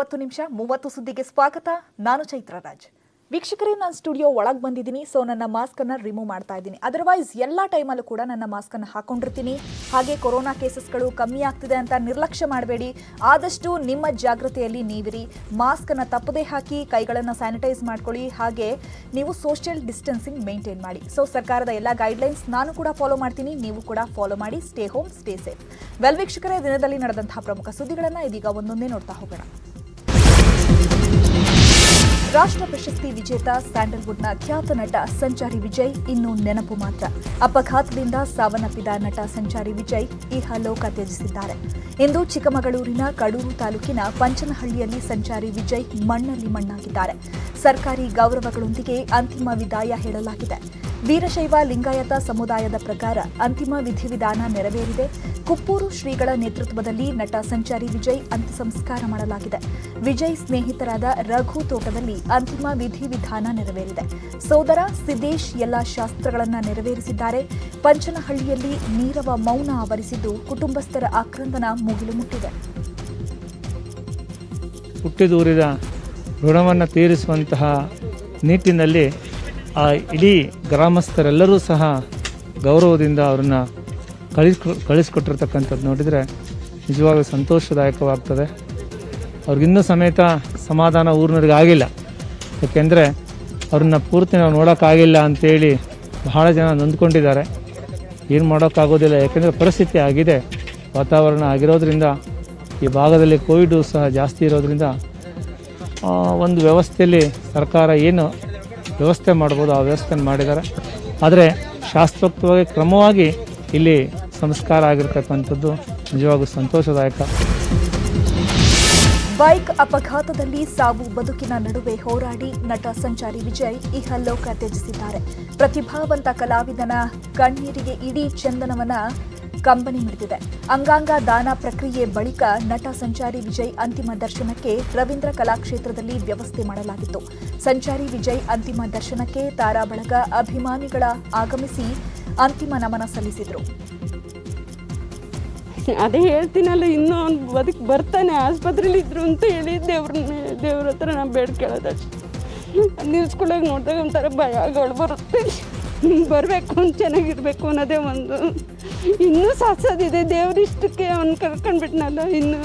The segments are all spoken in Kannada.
30 ಸುದ್ದಿಗೆ ಸ್ವಾಗತ. ನಾನು ಚೈತ್ರರಾಜ್. ವೀಕ್ಷಕರೇ, ನಾನು ಸ್ಟುಡಿಯೋ ಒಳಗೆ ಬಂದಿದ್ದೀನಿ. ಸೊ ನನ್ನ ಮಾಸ್ಕ್ ಅನ್ನು ರಿಮೂವ್ ಮಾಡ್ತಾ ಇದ್ದೀನಿ. ಅದರ್ವೈಸ್ ಎಲ್ಲ ಟೈಮಲ್ಲೂ ಕೂಡ ನನ್ನ ಮಾಸ್ಕ್ ಅನ್ನು ಹಾಕೊಂಡಿರ್ತೀನಿ. ಹಾಗೆ ಕೊರೋನಾ ಕೇಸಸ್ಗಳು ಕಮ್ಮಿ ಆಗ್ತಿದೆ ಅಂತ ನಿರ್ಲಕ್ಷ್ಯ ಮಾಡಬೇಡಿ. ಆದಷ್ಟು ನಿಮ್ಮ ಜಾಗೃತೆಯಲ್ಲಿ ನೀವಿರಿ. ಮಾಸ್ಕ್ ಅನ್ನು ತಪ್ಪದೇ ಹಾಕಿ, ಕೈಗಳನ್ನು ಸ್ಯಾನಿಟೈಸ್ ಮಾಡ್ಕೊಳ್ಳಿ. ಹಾಗೆ ನೀವು ಸೋಷಿಯಲ್ ಡಿಸ್ಟೆನ್ಸಿಂಗ್ ಮೇಂಟೈನ್ ಮಾಡಿ. ಸೊ ಸರ್ಕಾರದ ಎಲ್ಲ ಗೈಡ್ಲೈನ್ಸ್ ನಾನು ಕೂಡ ಫಾಲೋ ಮಾಡ್ತೀನಿ, ನೀವು ಕೂಡ ಫಾಲೋ ಮಾಡಿ. Stay home, stay safe. Well ವೀಕ್ಷಕರೇ, ದಿನದಲ್ಲಿ ನಡೆದಂತಹ ಪ್ರಮುಖ ಸುದ್ದಿಗಳನ್ನು ಇದೀಗ ಒಂದೊಂದೇ ನೋಡ್ತಾ ಹೋಗೋಣ. ರಾಷ್ಟ್ರ ಪ್ರಶಸ್ತಿ ವಿಜೇತ ಸ್ಯಾಂಡಲ್ವುಡ್ನ ಖ್ಯಾತ ನಟ ಸಂಚಾರಿ ವಿಜಯ್ ಇನ್ನೂ ನೆನಪು ಮಾತ್ರ. ಅಪಘಾತದಿಂದ ಸಾವನ್ನಪ್ಪಿದ ನಟ ಸಂಚಾರಿ ವಿಜಯ್ ಇಹಲೋಕ ತ್ಯಜಿಸಿದ್ದಾರೆ. ಇಂದು ಚಿಕ್ಕಮಗಳೂರಿನ ಕಡೂರು ತಾಲೂಕಿನ ಪಂಚನಹಳ್ಳಿಯಲ್ಲಿ ಸಂಚಾರಿ ವಿಜಯ್ ಮಣ್ಣಲ್ಲಿ ಮಣ್ಣಾಗಿದ್ದಾರೆ. ಸರ್ಕಾರಿ ಗೌರವಗಳೊಂದಿಗೆ ಅಂತಿಮ ವಿದಾಯ ಹೇಳಲಾಗಿದೆ. ವೀರಶೈವ ಲಿಂಗಾಯತ ಸಮುದಾಯದ ಪ್ರಕಾರ ಅಂತಿಮ ವಿಧಿವಿಧಾನ ನೆರವೇರಿದೆ. ಕುಪ್ಪೂರು ಶ್ರೀಗಳ ನೇತೃತ್ವದಲ್ಲಿ ನಟ ಸಂಚಾರಿ ವಿಜಯ್ ಅಂತ್ಯ ಸಂಸ್ಕಾರ ಮಾಡಲಾಗಿದೆ. ವಿಜಯ್ ಸ್ನೇಹಿತರಾದ ರಘು ತೋಟದಲ್ಲಿ ಅಂತಿಮ ವಿಧಿವಿಧಾನ ನೆರವೇರಿದೆ. ಸೋದರ ಸಿದ್ದೇಶ್ ಎಲ್ಲ ಶಾಸ್ತ್ರಗಳನ್ನು ನೆರವೇರಿಸಿದ್ದಾರೆ. ಪಂಚನಹಳ್ಳಿಯಲ್ಲಿ ನೀರವ ಮೌನ ಆವರಿಸಿದ್ದು ಕುಟುಂಬಸ್ಥರ ಆಕ್ರಂದನ ಮುಗಿಲು ಮುಟ್ಟಿದೆ. ಹುಟ್ಟಿದೂರಿದ ಋಣವನ್ನು ತೀರಿಸುವಂತಹ ನಿಟ್ಟಿನಲ್ಲಿ ಆ ಇಡೀ ಗ್ರಾಮಸ್ಥರೆಲ್ಲರೂ ಸಹ ಗೌರವದಿಂದ ಅವರನ್ನು ಕಳಿಸ್ಕೊಟ್ಟಿರ್ತಕ್ಕಂಥದ್ದು ನೋಡಿದರೆ ನಿಜವಾಗ್ಲೂ ಸಂತೋಷದಾಯಕವಾಗ್ತದೆ. ಅವ್ರಿಗಿನ್ನೂ ಸಮೇತ ಸಮಾಧಾನ ಊರಿನವ್ರಿಗೆ ಆಗಿಲ್ಲ. ಯಾಕೆಂದರೆ ಅವ್ರನ್ನ ಪೂರ್ತಿ ನಾವು ನೋಡೋಕ್ಕಾಗಿಲ್ಲ ಅಂಥೇಳಿ ಬಹಳ ಜನ ನೊಂದ್ಕೊಂಡಿದ್ದಾರೆ. ಏನು ಮಾಡೋಕ್ಕಾಗೋದಿಲ್ಲ, ಯಾಕೆಂದರೆ ಪರಿಸ್ಥಿತಿ ಆಗಿದೆ, ವಾತಾವರಣ ಆಗಿರೋದ್ರಿಂದ, ಈ ಭಾಗದಲ್ಲಿ ಕೋವಿಡು ಸಹ ಜಾಸ್ತಿ ಇರೋದ್ರಿಂದ ಒಂದು ವ್ಯವಸ್ಥೆಯಲ್ಲಿ ಸರ್ಕಾರ ಏನು ವ್ಯವಸ್ಥೆ ಮಾಡ್ಬೋದು ಆ ವ್ಯವಸ್ಥೆ ಮಾಡಿದ್ದಾರೆ. ಆದರೆ ಶಾಸ್ತ್ರೋಕ್ತವಾಗಿ ಕ್ರಮವಾಗಿ ಇಲ್ಲಿ ಸಂಸ್ಕಾರ ಆಗಿರ್ತಕ್ಕಂಥದ್ದು ನಿಜವಾಗೂ ಸಂತೋಷದಾಯಕ. ಬೈಕ್ ಅಪಘಾತದಲ್ಲಿ ಸಾವು ಬದುಕಿನ ನಡುವೆ ಹೋರಾಡಿ ನಟ ಸಂಚಾರಿ ವಿಜಯ್ ಇಹಲೋಕ ತ್ಯಜಿಸಿದ್ದಾರೆ. ಪ್ರತಿಭಾವಂತ ಕಲಾವಿದನ ಕಣ್ಣೀರಿಗೆ ಇಡೀ ಚಂದನವನ ಕಂಬನಿ ಮಿಡಿದಿದೆ. ಅಂಗಾಂಗ ದಾನ ಪ್ರಕ್ರಿಯೆ ಬಳಿಕ ನಟ ಸಂಚಾರಿ ವಿಜಯ್ ಅಂತಿಮ ದರ್ಶನಕ್ಕೆ ರವೀಂದ್ರ ಕಲಾಕ್ಷೇತ್ರದಲ್ಲಿ ವ್ಯವಸ್ಥೆ ಮಾಡಲಾಗಿತ್ತು. ಸಂಚಾರಿ ವಿಜಯ್ ಅಂತಿಮ ದರ್ಶನಕ್ಕೆ ತಾರಾ ಬಳಗ ಅಭಿಮಾನಿಗಳ ಆಗಮಿಸಿ ಅಂತಿಮ ನಮನ ಸಲ್ಲಿಸಿದರು. ಅದೇ ಹೇಳ್ತೀನಲ್ಲ, ಇನ್ನೂ ಅವ್ನು ಬದುಕು ಬರ್ತಾನೆ, ಆಸ್ಪತ್ರೆಯಲ್ಲಿ ಇದ್ರು ಅಂತ ಹೇಳಿ ದೇವ್ರ ಹತ್ರ ನಾನು ಬೇಡ್ಕೊಳ್ಳೋದಷ್ಟು. ನಿಲ್ಸ್ಕೊಳ್ಳೋಕೆ ನೋಡಿದಾಗ ಒಂಥರ ಭಯಗಳು ಬರುತ್ತೆ. ಬರಬೇಕು ಅಂತ ಚೆನ್ನಾಗಿರ್ಬೇಕು ಅನ್ನೋದೇ ಒಂದು. ಇನ್ನೂ ಸಾಧಿಸೋದಿದೆ. ದೇವ್ರಿಷ್ಟಕ್ಕೆ ಅವ್ನು ಕರ್ಕೊಂಡ್ಬಿಟ್ನಲ್ಲ, ಇನ್ನೂ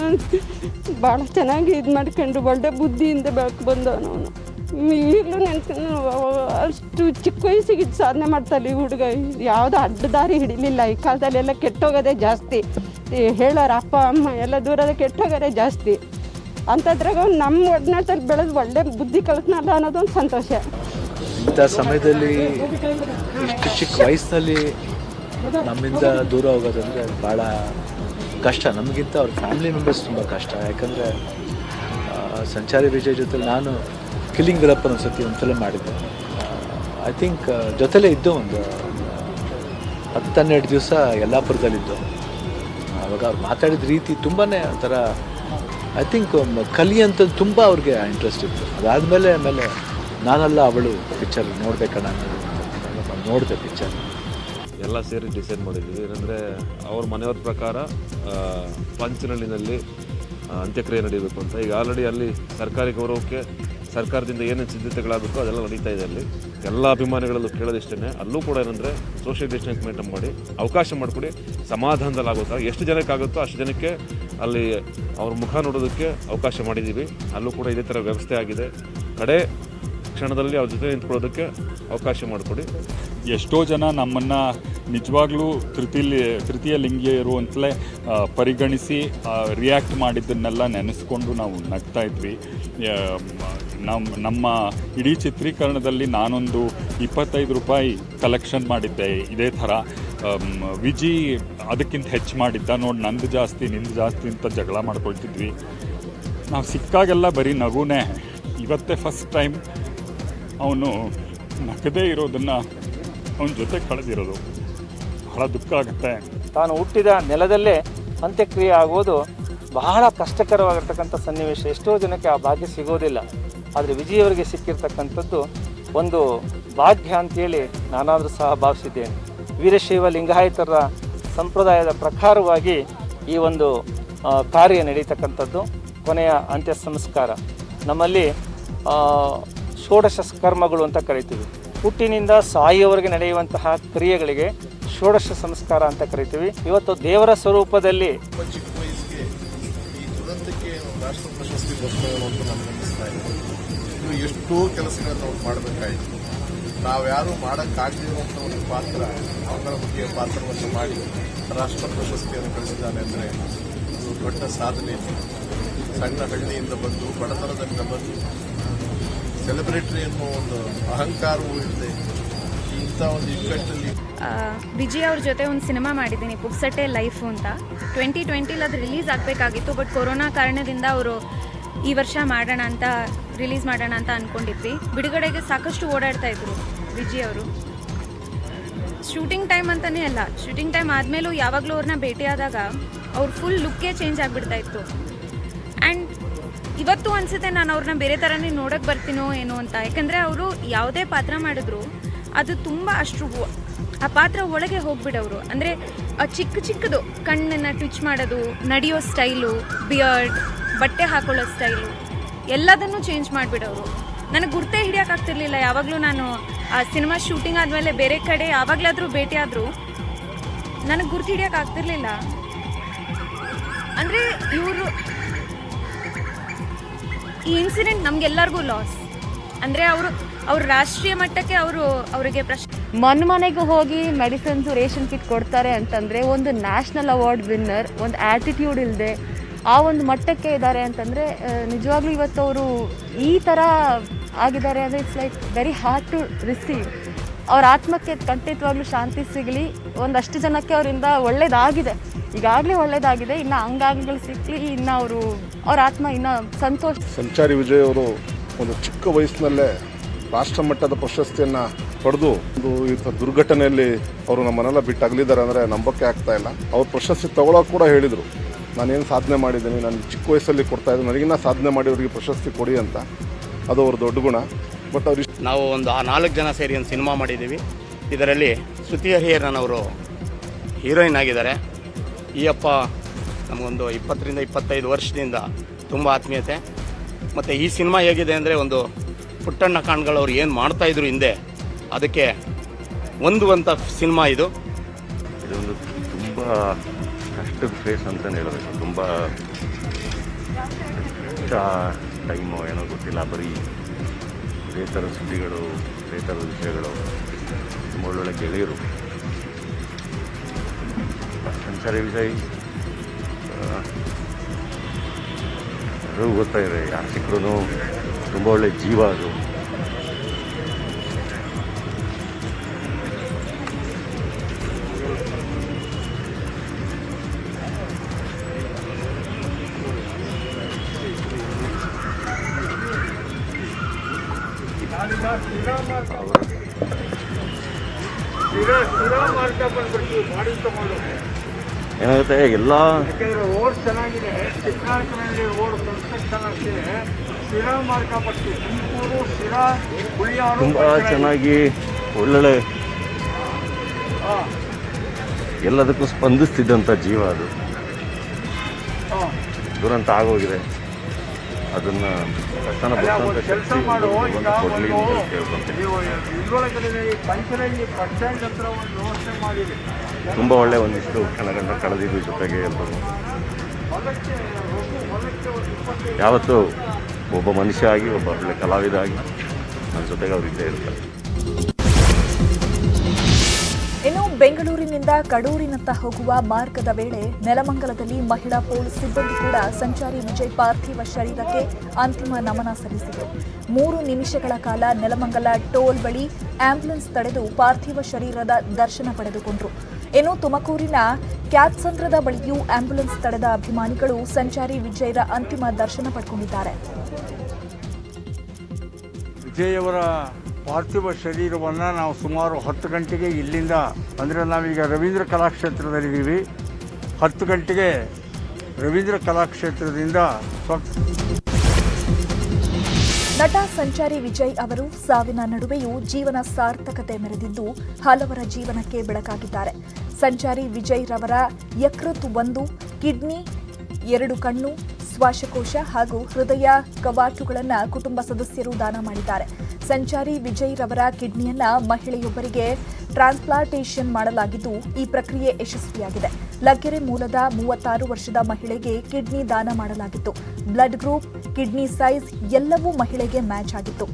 ಭಾಳ ಚೆನ್ನಾಗಿ ಇದು ಮಾಡ್ಕೊಂಡು ಒಳ್ಳೆ ಬುದ್ಧಿಯಿಂದ ಬಂದವನು ಅವನು. ಈಗಲೂ ನೆನ್ಸ್ಕೊಂಡು ಅಷ್ಟು ಚಿಕ್ಕ ವಯಸ್ಸಿಗೆ ಇದು ಸಾಧನೆ ಮಾಡ್ತಾಯಿಲ್ಲ ಈ ಹುಡುಗ. ಯಾವುದೋ ಅಡ್ಡದಾರಿ ಹಿಡಿಲಿಲ್ಲ. ಈ ಕಾಲದಲ್ಲೆಲ್ಲ ಕೆಟ್ಟೋಗೋದೇ ಜಾಸ್ತಿ. ಹೇಳೋರು ಅಪ್ಪ ಅಮ್ಮ ಎಲ್ಲ ದೂರದ ಕೆಟ್ಟೋಗೋದೇ ಜಾಸ್ತಿ. ಅಂಥದ್ರಾಗ ನಮ್ಮ ಒಡನಾಟದಲ್ಲಿ ಬೆಳೆದು ಒಳ್ಳೆ ಬುದ್ಧಿ ಕಲಿಸ್ನಲ್ಲ ಅನ್ನೋದೊಂದು ಸಂತೋಷ. ಇಂಥ ಸಮಯದಲ್ಲಿ ಇಷ್ಟು ಚಿಕ್ಕ ವಯಸ್ಸಿನಲ್ಲಿ ನಮ್ಮಿಂದ ದೂರ ಹೋಗೋದಂದರೆ ಭಾಳ ಕಷ್ಟ. ನಮಗಿಂತ ಅವ್ರ ಫ್ಯಾಮಿಲಿ ಮೆಂಬರ್ಸ್ ತುಂಬ ಕಷ್ಟ. ಯಾಕಂದರೆ ಸಂಚಾರಿ ವಿಜಯ್ ಜೊತೆ ನಾನು ಕಿಲ್ಲಿಂಗ್ ವೀರಪ್ಪನ ಒಂದು ಫಿಲಮ್ ಮಾಡಿದ್ದೆ. ಐ ಥಿಂಕ್ ಜೊತೆಲೇ ಇದ್ದು ಒಂದು 10-12 ದಿವಸ ಯಲ್ಲಾಪುರದಲ್ಲಿದ್ದು. ಆವಾಗ ಅವ್ರು ಮಾತಾಡಿದ ರೀತಿ ತುಂಬಾ ಒಂಥರ ಐ ಥಿಂಕ್ ಕಲಿಯಂಥದ್ದು ತುಂಬ ಅವ್ರಿಗೆ ಇಂಟ್ರೆಸ್ಟ್ ಇತ್ತು. ಅದಾದಮೇಲೆ ನಾನಲ್ಲ ಅವಳು ಪಿಕ್ಚರ್ ನೋಡಬೇಕಣ್ಣ ಅನ್ನೋದು ನೋಡಿದೆ ಪಿಕ್ಚರ್. ಎಲ್ಲ ಸೇರಿ ಡಿಸೈಡ್ ಮಾಡಿದ್ವಿ. ಏನಂದರೆ ಅವ್ರ ಮನೆಯವ್ರ ಪ್ರಕಾರ ಪಂಚನಹಳ್ಳಿನಲ್ಲಿ ಅಂತ್ಯಕ್ರಿಯೆ ನಡೀಬೇಕು ಅಂತ. ಈಗ ಆಲ್ರೆಡಿ ಅಲ್ಲಿ ಸರ್ಕಾರಿ ಗೌರವಕ್ಕೆ ಸರ್ಕಾರದಿಂದ ಏನೇನು ಸಿದ್ಧತೆಗಳಾಗಬೇಕು ಅದೆಲ್ಲ ನಡೀತಾ ಇದೆ. ಅಲ್ಲಿ ಎಲ್ಲ ಅಭಿಮಾನಿಗಳಲ್ಲೂ ಕೇಳೋದಿಷ್ಟೇ, ಅಲ್ಲೂ ಕೂಡ ಏನಂದರೆ ಸೋಷಿಯಲ್ ಡಿಸ್ಟೆನ್ಸ್ ಮೇಂಟೈನ್ ಮಾಡಿ ಅವಕಾಶ ಮಾಡಿಕೊಡಿ. ಸಮಾಧಾನದಲ್ಲಿ ಆಗುತ್ತಾ ಎಷ್ಟು ಜನಕ್ಕಾಗುತ್ತೋ ಅಷ್ಟು ಜನಕ್ಕೆ ಅಲ್ಲಿ ಅವ್ರ ಮುಖ ನೋಡೋದಕ್ಕೆ ಅವಕಾಶ ಮಾಡಿದ್ದೀವಿ. ಅಲ್ಲೂ ಕೂಡ ಇದೇ ಥರ ವ್ಯವಸ್ಥೆ ಆಗಿದೆ. ಕಡೆ ಕ್ಷಣದಲ್ಲಿ ಅವ್ರ ಜೊತೆ ನಿಂತ್ಕೊಳ್ಳೋದಕ್ಕೆ ಅವಕಾಶ ಮಾಡಿಕೊಡಿ. ಎಷ್ಟೋ ಜನ ನಮ್ಮನ್ನು ನಿಜವಾಗ್ಲೂ ತೃತೀಯ ಲಿಂಗಿಯರು ಅಂತಲೇ ಪರಿಗಣಿಸಿ ಮಾಡಿದ್ದನ್ನೆಲ್ಲ ನೆನೆಸ್ಕೊಂಡು ನಾವು ನಗ್ತಾ ಇದ್ವಿ. ನಮ್ಮ ಇಡೀ ಚಿತ್ರೀಕರಣದಲ್ಲಿ ನಾನೊಂದು 25 ರೂಪಾಯಿ ಕಲೆಕ್ಷನ್ ಮಾಡಿದ್ದೆ ಇದೇ ಥರ. ವಿಜಿ ಅದಕ್ಕಿಂತ ಹೆಚ್ಚು ಮಾಡಿದ್ದ. ನೋಡಿ, ನಂದು ಜಾಸ್ತಿ ನಿಂದು ಜಾಸ್ತಿ ಅಂತ ಜಗಳ ಮಾಡ್ಕೊಳ್ತಿದ್ವಿ. ನಾವು ಸಿಕ್ಕಾಗೆಲ್ಲ ಬರೀ ನಗುನೇ. ಇವತ್ತೇ ಫಸ್ಟ್ ಟೈಮ್ ಅವನು ನಗದೇ ಇರೋದನ್ನು ಅವನ ಜೊತೆ ಕಳೆದಿರೋದು ಬಹಳ ದುಃಖ ಆಗುತ್ತೆ. ತಾನು ಹುಟ್ಟಿದ ನೆಲದಲ್ಲೇ ಅಂತ್ಯಕ್ರಿಯೆ ಆಗೋದು ಬಹಳ ಕಷ್ಟಕರವಾಗಿರ್ತಕ್ಕಂಥ ಸನ್ನಿವೇಶ. ಎಷ್ಟೋ ಜನಕ್ಕೆ ಆ ಭಾಗ್ಯ ಸಿಗೋದಿಲ್ಲ. ಆದರೆ ವಿಜಯವರಿಗೆ ಸಿಕ್ಕಿರ್ತಕ್ಕಂಥದ್ದು ಒಂದು ಭಾಗ್ಯ ಅಂತೇಳಿ ನಾನಾದರೂ ಸಹ ಭಾವಿಸಿದ್ದೇನೆ. ವೀರಶೈವ ಲಿಂಗಾಯತರ ಸಂಪ್ರದಾಯದ ಪ್ರಕಾರವಾಗಿ ಈ ಒಂದು ಕಾರ್ಯ ನಡೀತಕ್ಕಂಥದ್ದು. ಕೊನೆಯ ಅಂತ್ಯ ಸಂಸ್ಕಾರ. ನಮ್ಮಲ್ಲಿ ಷೋಡಶ ಕರ್ಮಗಳು ಅಂತ ಕರಿತೀವಿ. ಹುಟ್ಟಿನಿಂದ ಸಾಯಿಯವರೆಗೆ ನಡೆಯುವಂತಹ ಕ್ರಿಯೆಗಳಿಗೆ ಷೋಡಶ ಸಂಸ್ಕಾರ ಅಂತ ಕರಿತೀವಿ. ಇವತ್ತು ದೇವರ ಸ್ವರೂಪದಲ್ಲಿ ಚಿಕ್ಕ ವಯಸ್ಸಿಗೆ ಈ ದುರಂತಕ್ಕೆ ರಾಷ್ಟ್ರ ಪ್ರಶಸ್ತಿ ಬರ್ತೇವೆ ಅಂತ ನಮ್ಗೆ ಅನಿಸ್ತಾ ಇದೆ. ಇದು ಎಷ್ಟೋ ಕೆಲಸಗಳನ್ನು ನಾವು ಮಾಡಬೇಕಾಯಿತು. ನಾವ್ಯಾರು ಮಾಡೋಕ್ಕಾಗದಿರುವಂಥ ಒಂದು ಪಾತ್ರ, ಅವಗಳ ಬಗ್ಗೆ ಪಾತ್ರವನ್ನು ಮಾಡಿ ರಾಷ್ಟ್ರ ಪ್ರಶಸ್ತಿಯನ್ನು ಗಳಿಸಿದ್ದಾನೆ ಅಂದರೆ ಇದು ದೊಡ್ಡ ಸಾಧನೆ. ಸಣ್ಣ ಹಳ್ಳಿಯಿಂದ ಬಂದು ಬಡತನದಿಂದ ಬಂದು ಸೆಲೆಬ್ರಿಟಿ ಎನ್ನುವ ಒಂದು ಅಹಂಕಾರವೂ ಇಲ್ಲದೆ ಇಂಥ ಒಂದು ಇಕ್ಕಟ್ಟಲ್ಲಿ ವಿಜಯ್ ಅವ್ರ ಜೊತೆ ಒಂದು ಸಿನಿಮಾ ಮಾಡಿದ್ದೀನಿ, ಪುಕ್ಸಟ್ಟೆ ಲೈಫು ಅಂತ. 2020 ಅದು ರಿಲೀಸ್ ಆಗಬೇಕಾಗಿತ್ತು, ಬಟ್ ಕೊರೋನಾ ಕಾರಣದಿಂದ ಅವರು ಈ ವರ್ಷ ರಿಲೀಸ್ ಮಾಡೋಣ ಅಂತ ಅಂದ್ಕೊಂಡಿದ್ವಿ. ಬಿಡುಗಡೆಗೆ ಸಾಕಷ್ಟು ಓಡಾಡ್ತಾ ಇದ್ರು ವಿಜಯ್ ಅವರು. ಶೂಟಿಂಗ್ ಟೈಮ್ ಅಂತಲೇ ಅಲ್ಲ, ಶೂಟಿಂಗ್ ಟೈಮ್ ಆದಮೇಲೂ ಯಾವಾಗಲೂ ಅವ್ರನ್ನ ಭೇಟಿಯಾದಾಗ ಅವ್ರ ಫುಲ್ ಲುಕ್ಕೇ ಚೇಂಜ್ ಆಗಿಬಿಡ್ತಾ ಇತ್ತು. ಆ್ಯಂಡ್ ಇವತ್ತು ಅನಿಸುತ್ತೆ ನಾನು ಅವ್ರನ್ನ ಬೇರೆ ಥರನೇ ನೋಡೋಕ್ಕೆ ಬರ್ತೀನೋ ಏನೋ ಅಂತ. ಯಾಕಂದರೆ ಅವರು ಯಾವುದೇ ಪಾತ್ರ ಮಾಡಿದ್ರು ಅದು ತುಂಬ ಆ ಪಾತ್ರ ಒಳಗೆ ಹೋಗ್ಬಿಡೋರು. ಅಂದರೆ ಚಿಕ್ಕದು ಕಣ್ಣನ್ನು ಟ್ವಿಚ್ ಮಾಡೋದು, ನಡೆಯೋ ಸ್ಟೈಲು, ಬಿಯರ್ಡ್, ಬಟ್ಟೆ ಹಾಕೊಳ್ಳೋ ಸ್ಟೈಲು ಎಲ್ಲದನ್ನೂ ಚೇಂಜ್ ಮಾಡಿಬಿಡೋರು. ನನಗೆ ಗುರ್ತೇ ಹಿಡಿಯೋಕ್ಕಾಗ್ತಿರ್ಲಿಲ್ಲ. ಯಾವಾಗಲೂ ನಾನು ಆ ಸಿನಿಮಾ ಶೂಟಿಂಗ್ ಆದಮೇಲೆ ಬೇರೆ ಕಡೆ ಯಾವಾಗಲಾದರೂ ಭೇಟಿ ಆದರೂ ನನಗೆ ಗುರ್ತು ಹಿಡಿಯೋಕ್ಕಾಗ್ತಿರ್ಲಿಲ್ಲ. ಅಂದರೆ ಈ ಇನ್ಸಿಡೆಂಟ್ ನಮಗೆಲ್ಲರಿಗೂ ಲಾಸ್. ಅಂದರೆ ಅವ್ರ ರಾಷ್ಟ್ರೀಯ ಮಟ್ಟಕ್ಕೆ ಅವರಿಗೆ ಮನೆಗೂ ಹೋಗಿ ಮೆಡಿಸಿನ್ಸು, ರೇಷನ್ ಕಿಟ್ ಕೊಡ್ತಾರೆ ಅಂತಂದರೆ ಒಂದು ನ್ಯಾಷನಲ್ ಅವಾರ್ಡ್ ವಿನ್ನರ್, ಒಂದು ಆ್ಯಟಿಟ್ಯೂಡ್ ಇಲ್ಲದೆ ಆ ಒಂದು ಮಟ್ಟಕ್ಕೆ ಇದ್ದಾರೆ ಅಂತಂದರೆ ನಿಜವಾಗ್ಲೂ ಇವತ್ತು ಅವರು ಈ ಥರ ಆಗಿದ್ದಾರೆ ಅಂದರೆ it's like very hard to receive. ಅವ್ರ ಆತ್ಮಕ್ಕೆ ಖಂಡಿತವಾಗ್ಲೂ ಶಾಂತಿ ಸಿಗಲಿ. ಒಂದಷ್ಟು ಜನಕ್ಕೆ ಅವರಿಂದ ಒಳ್ಳೇದಾಗಿದೆ, ಈಗಾಗಲೇ ಒಳ್ಳೇದಾಗಿದೆ. ಇನ್ನು ಅಂಗಾಂಗಗಳು ಸಿಕ್ಕಲಿ, ಇನ್ನು ಅವ್ರ ಆತ್ಮ ಇನ್ನು ಸಂತೋಷ. ಸಂಚಾರಿ ವಿಜಯ್ ಅವರು ಒಂದು ಚಿಕ್ಕ ವಯಸ್ಸಿನಲ್ಲೇ ರಾಷ್ಟ್ರ ಮಟ್ಟದ ಪ್ರಶಸ್ತಿಯನ್ನು ಪಡೆದು ಈ ದುರ್ಘಟನೆಯಲ್ಲಿ ಅವರು ನಮ್ಮನ್ನೆಲ್ಲ ಬಿಟ್ಟು ಅಗಲಿದ್ದಾರೆ ಅಂದರೆ ನಂಬಕ್ಕೆ ಆಗ್ತಾ ಇಲ್ಲ. ಅವ್ರು ಪ್ರಶಸ್ತಿ ತಗೊಳ್ಳೋಕೆ ಕೂಡ ಹೇಳಿದರು, ನಾನೇನು ಸಾಧನೆ ಮಾಡಿದ್ದೀನಿ, ನಾನು ಚಿಕ್ಕ ವಯಸ್ಸಲ್ಲಿ ಕೊಡ್ತಾ ಇದ್ದೀನಿ, ನನಗಿನ್ನ ಸಾಧನೆ ಮಾಡಿ ಅವರಿಗೆ ಪ್ರಶಸ್ತಿ ಕೊಡಿ ಅಂತ. ಅದು ಅವ್ರ ದೊಡ್ಡ ಗುಣ. ಬಟ್ ನಾವು ಒಂದು 4 ಜನ ಸೇರಿ ಒಂದು ಸಿನಿಮಾ ಮಾಡಿದ್ದೀವಿ. ಇದರಲ್ಲಿ ಶ್ರುತಿ ಹರಿಹರನ್ ಅವರು ಹೀರೋಯಿನ್ ಆಗಿದ್ದಾರೆ. ಈ ಅಪ್ಪ ನಮಗೊಂದು 20-25 ವರ್ಷದಿಂದ ತುಂಬ ಆತ್ಮೀಯತೆ. ಮತ್ತು ಈ ಸಿನಿಮಾ ಹೇಗಿದೆ ಅಂದರೆ ಒಂದು ಪುಟ್ಟಣ್ಣ ಕಾಣ್ಗಳವ್ರು ಏನು ಮಾಡ್ತಾಯಿದ್ರು ಹಿಂದೆ, ಅದಕ್ಕೆ ಹೊಂದುವಂಥ ಸಿನಿಮಾ ಇದು. ಇದೊಂದು ತುಂಬ ಕಷ್ಟದ ಫೇಸ್ ಅಂತಲೇ ಹೇಳಬೇಕು. ತುಂಬ ಟೈಮು ಏನೋ ಗೊತ್ತಿಲ್ಲ, ಬರೀ ಇದೇ ಥರ ಸುದ್ದಿಗಳು, ಇದೇ ಥರದ ವಿಷಯಗಳು. ತುಂಬ ಒಳ್ಳೊಳ್ಳೆ ಗೆಳೆಯರು. ಸಂಚಾರಿ ವಿಜಯ್ ಅದು ಗೊತ್ತಾ ಇದೆ, ಯಾರು ಸಿಕ್ಕರೂ ತುಂಬ ಒಳ್ಳೆ ಜೀವ ಅದು. ಏನಾಗುತ್ತೆ ಎಲ್ಲ ತುಂಬ ಚೆನ್ನಾಗಿ ಒಳ್ಳೊಳ್ಳೆ ಎಲ್ಲದಕ್ಕೂ ಸ್ಪಂದಿಸ್ತಿದ್ದಂಥ ಜೀವ ಅದು. ದುರಂತ ಆಗೋಗಿದೆ. ಅದನ್ನು ತಕ್ಷಣ ಬರ್ತಂಥ ಶಕ್ತಿ ಕೊಡಲಿ ಅಂತ ಕೇಳ್ಕೊಂತೀನಿ. ತುಂಬ ಒಳ್ಳೆ ಒಂದಿಷ್ಟು ಕ್ಷಣಗಳನ್ನ ಕಳೆದಿದ್ದು ಜೊತೆಗೆ ಎಲ್ಲರೂ. ಯಾವತ್ತೂ ಒಬ್ಬ ಮನುಷ್ಯ ಆಗಿ, ಒಬ್ಬ ಒಳ್ಳೆ ಕಲಾವಿದ ಆಗಿ ನನ್ನ ಜೊತೆಗೆ ಅವ್ರು ಇದ್ದೇ ಇರ್ತಾರೆ. ಇನ್ನು ಬೆಂಗಳೂರಿನಿಂದ ಕಡೂರಿನತ್ತ ಹೋಗುವ ಮಾರ್ಗದ ವೇಳೆ ನೆಲಮಂಗಲದಲ್ಲಿ ಮಹಿಳಾ ಪೊಲೀಸ್ ಸಿಬ್ಬಂದಿ ಕೂಡ ಸಂಚಾರಿ ವಿಜಯ್ ಪಾರ್ಥಿವ ಶರೀರಕ್ಕೆ ಅಂತಿಮ ನಮನ ಸಲ್ಲಿಸಿದರು. 3 ನಿಮಿಷಗಳ ಕಾಲ ನೆಲಮಂಗಲ ಟೋಲ್ ಬಳಿ ಆಂಬ್ಯುಲೆನ್ಸ್ ತಡೆದು ಪಾರ್ಥಿವ ಶರೀರದ ದರ್ಶನ ಪಡೆದುಕೊಂಡರು. ಇನ್ನು ತುಮಕೂರಿನ ಕ್ಯಾತ್ಸಂದ್ರದ ಬಳಿಯೂ ಆಂಬ್ಯುಲೆನ್ಸ್ ತಡೆದ ಅಭಿಮಾನಿಗಳು ಸಂಚಾರಿ ವಿಜಯ್ರ ಅಂತಿಮ ದರ್ಶನ ಪಡೆದುಕೊಂಡಿದ್ದಾರೆ. ವಿಜಯ್ ಅವರ ಪಾರ್ಥಿವ ಶರೀರವನ್ನು ನಾವು ಸುಮಾರು 10 ಗಂಟೆಗೆ ಇಲ್ಲಿಂದ, ಅಂದರೆ ನಾವೀಗ ರವೀಂದ್ರ ಕಲಾಕ್ಷೇತ್ರದಲ್ಲಿದ್ದೀವಿ, 10 ಗಂಟೆಗೆ ರವೀಂದ್ರ ಕಲಾಕ್ಷೇತ್ರದಿಂದ ನಟ ಸಂಚಾರಿ ವಿಜಯ್ ಅವರು ಸಾವಿನ ನಡುವೆಯೂ ಜೀವನ ಸಾರ್ಥಕತೆ ಮೆರೆದಿದ್ದು ಹಲವರ ಜೀವನಕ್ಕೆ ಬೆಳಕಾಗಿದ್ದಾರೆ. ಸಂಚಾರಿ ವಿಜಯ್ ರವರ ಯಕೃತ್ 1, ಕಿಡ್ನಿ, 2 ಕಣ್ಣು, ಶ್ವಾಸಕೋಶ ಹಾಗೂ ಹೃದಯ ಕವಾಟುಗಳನ್ನು ಕುಟುಂಬ ಸದಸ್ಯರು ದಾನ ಮಾಡಿದ್ದಾರೆ. ಸಂಚಾರಿ ವಿಜಯ್ ರವರ ಕಿಡ್ನಿಯನ್ನ ಮಹಿಳೆಯೊಬ್ಬರಿಗೆ ಟ್ರಾನ್ಸ್ಪ್ಲಾಂಟೇಷನ್ ಮಾಡಲಾಗಿದ್ದು, ಈ ಪ್ರಕ್ರಿಯೆ ಯಶಸ್ವಿಯಾಗಿದೆ. ಲಗ್ಗೆರೆ ಮೂಲದ 36 ವರ್ಷದ ಮಹಿಳೆಗೆ ಕಿಡ್ನಿ ದಾನ ಮಾಡಲಾಗಿತ್ತು. ಬ್ಲಡ್ ಗ್ರೂಪ್, ಕಿಡ್ನಿ ಸೈಜ್ ಎಲ್ಲವೂ ಮಹಿಳೆಗೆ ಮ್ಯಾಚ್ ಆಗಿತ್ತು.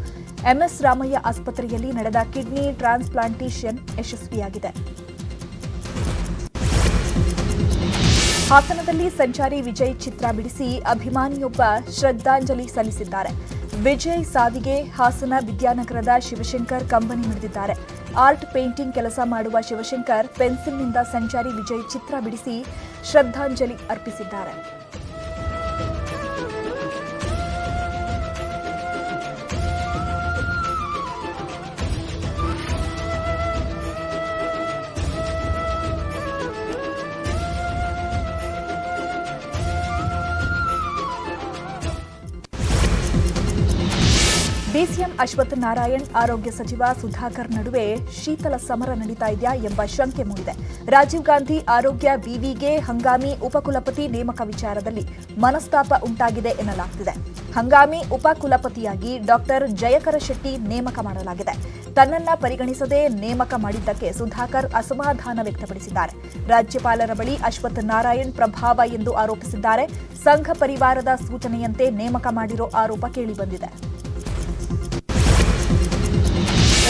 ಎಂಎಸ್ ರಾಮಯ್ಯ ಆಸ್ಪತ್ರೆಯಲ್ಲಿ ನಡೆದ ಕಿಡ್ನಿ ಟ್ರಾನ್ಸ್ಪ್ಲಾಂಟೇಷನ್ ಯಶಸ್ವಿಯಾಗಿದೆ. ಹಾಸನದಲ್ಲಿ ಸಂಚಾರಿ ವಿಜಯ್ ಚಿತ್ರ ಬಿಡಿಸಿ ಅಭಿಮಾನಿಯೊಬ್ಬ ಶ್ರದ್ಧಾಂಜಲಿ ಸಲ್ಲಿಸಿದ್ದಾರೆ. ವಿಜಯ್ ಸಾವಿಗೆ ಹಾಸನ ವಿದ್ಯಾನಗರದ ಶಿವಶಂಕರ್ ಕಂಬನಿ ಮಿಡಿದಿದ್ದಾರೆ. ಆರ್ಟ್ ಪೇಂಟಿಂಗ್ ಕೆಲಸ ಮಾಡುವ ಶಿವಶಂಕರ್ ಪೆನ್ಸಿಲ್ನಿಂದ ಸಂಚಾರಿ ವಿಜಯ್ ಚಿತ್ರ ಬಿಡಿಸಿ ಶ್ರದ್ಧಾಂಜಲಿ ಅರ್ಪಿಸಿದ್ದಾರೆ. ಡಿಸಿಎಂ ಅಶ್ವಥ್ ನಾರಾಯಣ್, ಆರೋಗ್ಯ ಸಚಿವ ಸುಧಾಕರ್ ನಡುವೆ ಶೀತಲ ಸಮರ ನಡೀತಾ ಇದೆಯಾ ಎಂಬ ಶಂಕೆ ಮೂಡಿದೆ. ರಾಜೀವ್ ಗಾಂಧಿ ಆರೋಗ್ಯ ವಿವಿಗೆ ಹಂಗಾಮಿ ಉಪಕುಲಪತಿ ನೇಮಕ ವಿಚಾರದಲ್ಲಿ ಮನಸ್ತಾಪ ಉಂಟಾಗಿದೆ ಎನ್ನಲಾಗುತ್ತಿದೆ. ಹಂಗಾಮಿ ಉಪಕುಲಪತಿಯಾಗಿ ಡಾಕ್ಟರ್ ಜಯಕರ ಶೆಟ್ಟಿ ನೇಮಕ ಮಾಡಲಾಗಿದೆ. ತನ್ನನ್ನ ಪರಿಗಣಿಸದೆ ನೇಮಕ ಮಾಡಿದ್ದಕ್ಕೆ ಸುಧಾಕರ್ ಅಸಮಾಧಾನ ವ್ಯಕ್ತಪಡಿಸಿದ್ದಾರೆ. ರಾಜ್ಯಪಾಲರ ಬಳಿ ಅಶ್ವಥ್ ನಾರಾಯಣ್ ಪ್ರಭಾವ ಎಂದು ಆರೋಪಿಸಿದ್ದಾರೆ. ಸಂಘ ಪರಿವಾರದ ಸೂಚನೆಯಂತೆ ನೇಮಕ ಮಾಡಿರೋ ಆರೋಪ ಕೇಳಿಬಂದಿದೆ.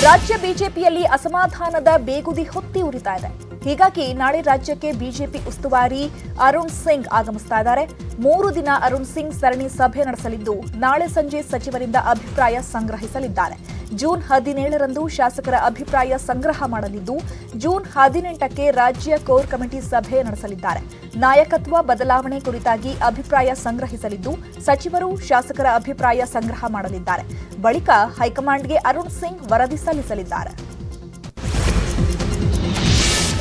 ರಾಜ್ಯ ಬಿಜೆಪಿಯಲ್ಲಿ ಅಸಮಾಧಾನದ ಬೇಗುದಿ ಹೊತ್ತಿ ಉರಿತಾ ಇದೆ. ಹೀಗಾಗಿ ನಾಳೆ ರಾಜ್ಯಕ್ಕೆ ಬಿಜೆಪಿ ಉಸ್ತುವಾರಿ ಅರುಣ್ ಸಿಂಗ್ ಆಗಮಿಸ್ತಾ ಇದ್ದಾರೆ. 3 ದಿನ ಅರುಣ್ ಸಿಂಗ್ ಸರಣಿ ಸಭೆ ನಡೆಸಲಿದ್ದು, ನಾಳೆ ಸಂಜೆ ಸಚಿವರಿಂದ ಅಭಿಪ್ರಾಯ ಸಂಗ್ರಹಿಸಲಿದ್ದಾರೆ. ಜೂನ್ 17ರಂದು ಶಾಸಕರ ಅಭಿಪ್ರಾಯ ಸಂಗ್ರಹ ಮಾಡಲಿದ್ದು, ಜೂನ್ 18ಕ್ಕೆ ರಾಜ್ಯ ಕೋರ್ ಕಮಿಟಿ ಸಭೆ ನಡೆಸಲಿದ್ದಾರೆ. ನಾಯಕತ್ವ ಬದಲಾವಣೆ ಕುರಿತಾಗಿ ಅಭಿಪ್ರಾಯ ಸಂಗ್ರಹಿಸಲಿದ್ದು, ಸಚಿವರು ಶಾಸಕರ ಅಭಿಪ್ರಾಯ ಸಂಗ್ರಹ ಮಾಡಲಿದ್ದಾರೆ. ಬಳಿಕ ಹೈಕಮಾಂಡ್ಗೆ ಅರುಣ್ ಸಿಂಗ್ ವರದಿ ಸಲ್ಲಿಸಲಿದ್ದಾರೆ.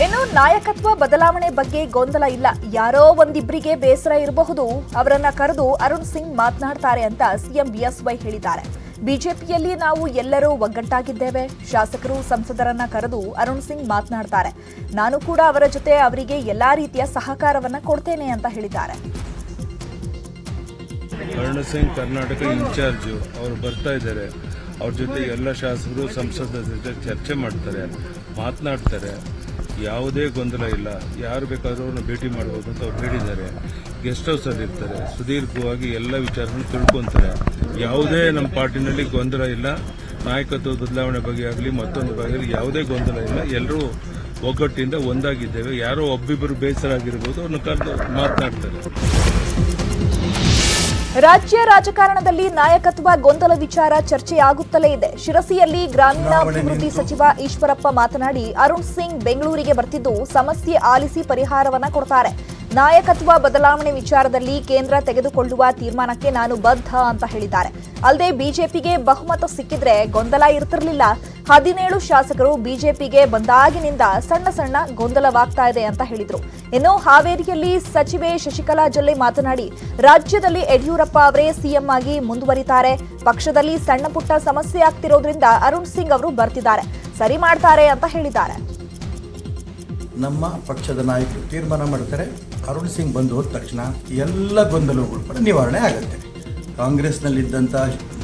ಇನ್ನು ನಾಯಕತ್ವ ಬದಲಾವಣೆ ಬಗ್ಗೆ ಗೊಂದಲ ಇಲ್ಲ. ಯಾರೋ ಒಂದಿಬ್ಬರಿಗೆ ಬೇಸರ ಇರಬಹುದು, ಅವರನ್ನ ಕರೆದು ಅರುಣ್ ಸಿಂಗ್ ಮಾತನಾಡ್ತಾರೆ ಅಂತ ಸಿಎಂ ಬಿಎಸ್ವೈ ಹೇಳಿದ್ದಾರೆ. ಬಿಜೆಪಿಯಲ್ಲಿ ನಾವು ಎಲ್ಲರೂ ಒಗ್ಗಟ್ಟಾಗಿದ್ದೇವೆ. ಶಾಸಕರು, ಸಂಸದರನ್ನ ಕರೆದು ಅರುಣ್ ಸಿಂಗ್ ಮಾತನಾಡ್ತಾರೆ. ನಾನು ಕೂಡ ಅವರ ಜೊತೆ ಅವರಿಗೆ ಎಲ್ಲಾ ರೀತಿಯ ಸಹಕಾರವನ್ನ ಕೊಡ್ತೇನೆ ಅಂತ ಹೇಳಿದ್ದಾರೆ. ಅರುಣ್ ಸಿಂಗ್ ಕರ್ನಾಟಕ ಇನ್ಚಾರ್ಜು, ಅವರು ಬರ್ತಾ ಇದ್ದಾರೆ. ಅವ್ರ ಜೊತೆ ಎಲ್ಲ ಶಾಸಕರು, ಸಂಸದರ ಜೊತೆ ಚರ್ಚೆ ಮಾಡ್ತಾರೆ, ಮಾತನಾಡ್ತಾರೆ. ಯಾವುದೇ ಗೊಂದಲ ಇಲ್ಲ. ಯಾರು ಬೇಕಾದರೂ ಅವ್ರನ್ನ ಭೇಟಿ ಮಾಡ್ಬೋದು ಅಂತ ಅವ್ರು ಹೇಳಿದ್ದಾರೆ. ಗೆಸ್ಟ್ ಹೌಸಲ್ಲಿ ಇರ್ತಾರೆ. ಸುದೀರ್ಘವಾಗಿ ಎಲ್ಲ ವಿಚಾರಗಳನ್ನು ತಿಳ್ಕೊತಾರೆ. ಯಾವುದೇ ನಮ್ಮ ಪಾರ್ಟಿನಲ್ಲಿ ಗೊಂದಲ ಇಲ್ಲ. ನಾಯಕತ್ವ ಬದಲಾವಣೆ ಬಗ್ಗೆ ಆಗಲಿ ಮತ್ತೊಂದು ಬಗ್ಗೆ ಆಗಲಿ ಯಾವುದೇ ಗೊಂದಲ ಇಲ್ಲ. ಎಲ್ಲರೂ ಒಗ್ಗಟ್ಟಿಂದ ಒಂದಾಗಿದ್ದೇವೆ. ಯಾರೋ ಒಬ್ಬಿಬ್ಬರು ಬೇಸರ ಆಗಿರ್ಬೋದು, ಅವ್ರನ್ನ ಕರೆದು ಮಾತನಾಡ್ತಾರೆ. ರಾಜ್ಯ ರಾಜಕಾರಣದಲ್ಲಿ ನಾಯಕತ್ವ ಗೊಂದಲ ವಿಚಾರ ಚರ್ಚೆಯಾಗುತ್ತಲೇ ಇದೆ. ಶಿರಸಿಯಲ್ಲಿ ಗ್ರಾಮೀಣಾಭಿವೃದ್ಧಿ ಸಚಿವ ಈಶ್ವರಪ್ಪ ಮಾತನಾಡಿ, ಅರುಣ್ ಸಿಂಗ್ ಬೆಂಗಳೂರಿಗೆ ಬರ್ತಿದ್ದು ಸಮಸ್ಯೆ ಆಲಿಸಿ ಪರಿಹಾರವನ್ನ ಕೊಡ್ತಾರೆ. ನಾಯಕತ್ವ ಬದಲಾವಣೆ ವಿಚಾರದಲ್ಲಿ ಕೇಂದ್ರ ತೆಗೆದುಕೊಳ್ಳುವ ತೀರ್ಮಾನಕ್ಕೆ ನಾನು ಬದ್ಧ ಅಂತ ಹೇಳಿದ್ದಾರೆ. ಅಲ್ಲದೆ ಬಿಜೆಪಿಗೆ ಬಹುಮತ ಸಿಕ್ಕಿದ್ರೆ ಗೊಂದಲ ಇರ್ತಿರ್ಲಿಲ್ಲ. 17 ಶಾಸಕರು ಬಿಜೆಪಿಗೆ ಬಂದಾಗಿನಿಂದ ಸಣ್ಣ ಸಣ್ಣ ಗೊಂದಲವಾಗ್ತಾ ಇದೆ ಅಂತ ಹೇಳಿದ್ರು. ಇನ್ನು ಹಾವೇರಿಯಲ್ಲಿ ಸಚಿವೆ ಶಶಿಕಲಾ ಜೊಲ್ಲೆ ಮಾತನಾಡಿ, ರಾಜ್ಯದಲ್ಲಿ ಯಡಿಯೂರಪ್ಪ ಅವರೇ ಸಿಎಂ ಆಗಿ ಮುಂದುವರಿತಾರೆ. ಪಕ್ಷದಲ್ಲಿ ಸಣ್ಣ ಪುಟ್ಟ ಸಮಸ್ಯೆ ಆಗ್ತಿರೋದ್ರಿಂದ ಅರುಣ್ ಸಿಂಗ್ ಅವರು ಬರ್ತಿದ್ದಾರೆ, ಸರಿ ಮಾಡ್ತಾರೆ ಅಂತ ಹೇಳಿದ್ದಾರೆ. ನಮ್ಮ ಪಕ್ಷದ ನಾಯಕರು ತೀರ್ಮಾನ ಮಾಡ್ತಾರೆ. ಅರುಣ್ ಸಿಂಗ್ ಬಂದು ಹೋದ ತಕ್ಷಣ ಎಲ್ಲ ಗೊಂದಲಗಳು ಕೂಡ ನಿವಾರಣೆ ಆಗುತ್ತೆ. ಕಾಂಗ್ರೆಸ್ನಲ್ಲಿದ್ದಂಥ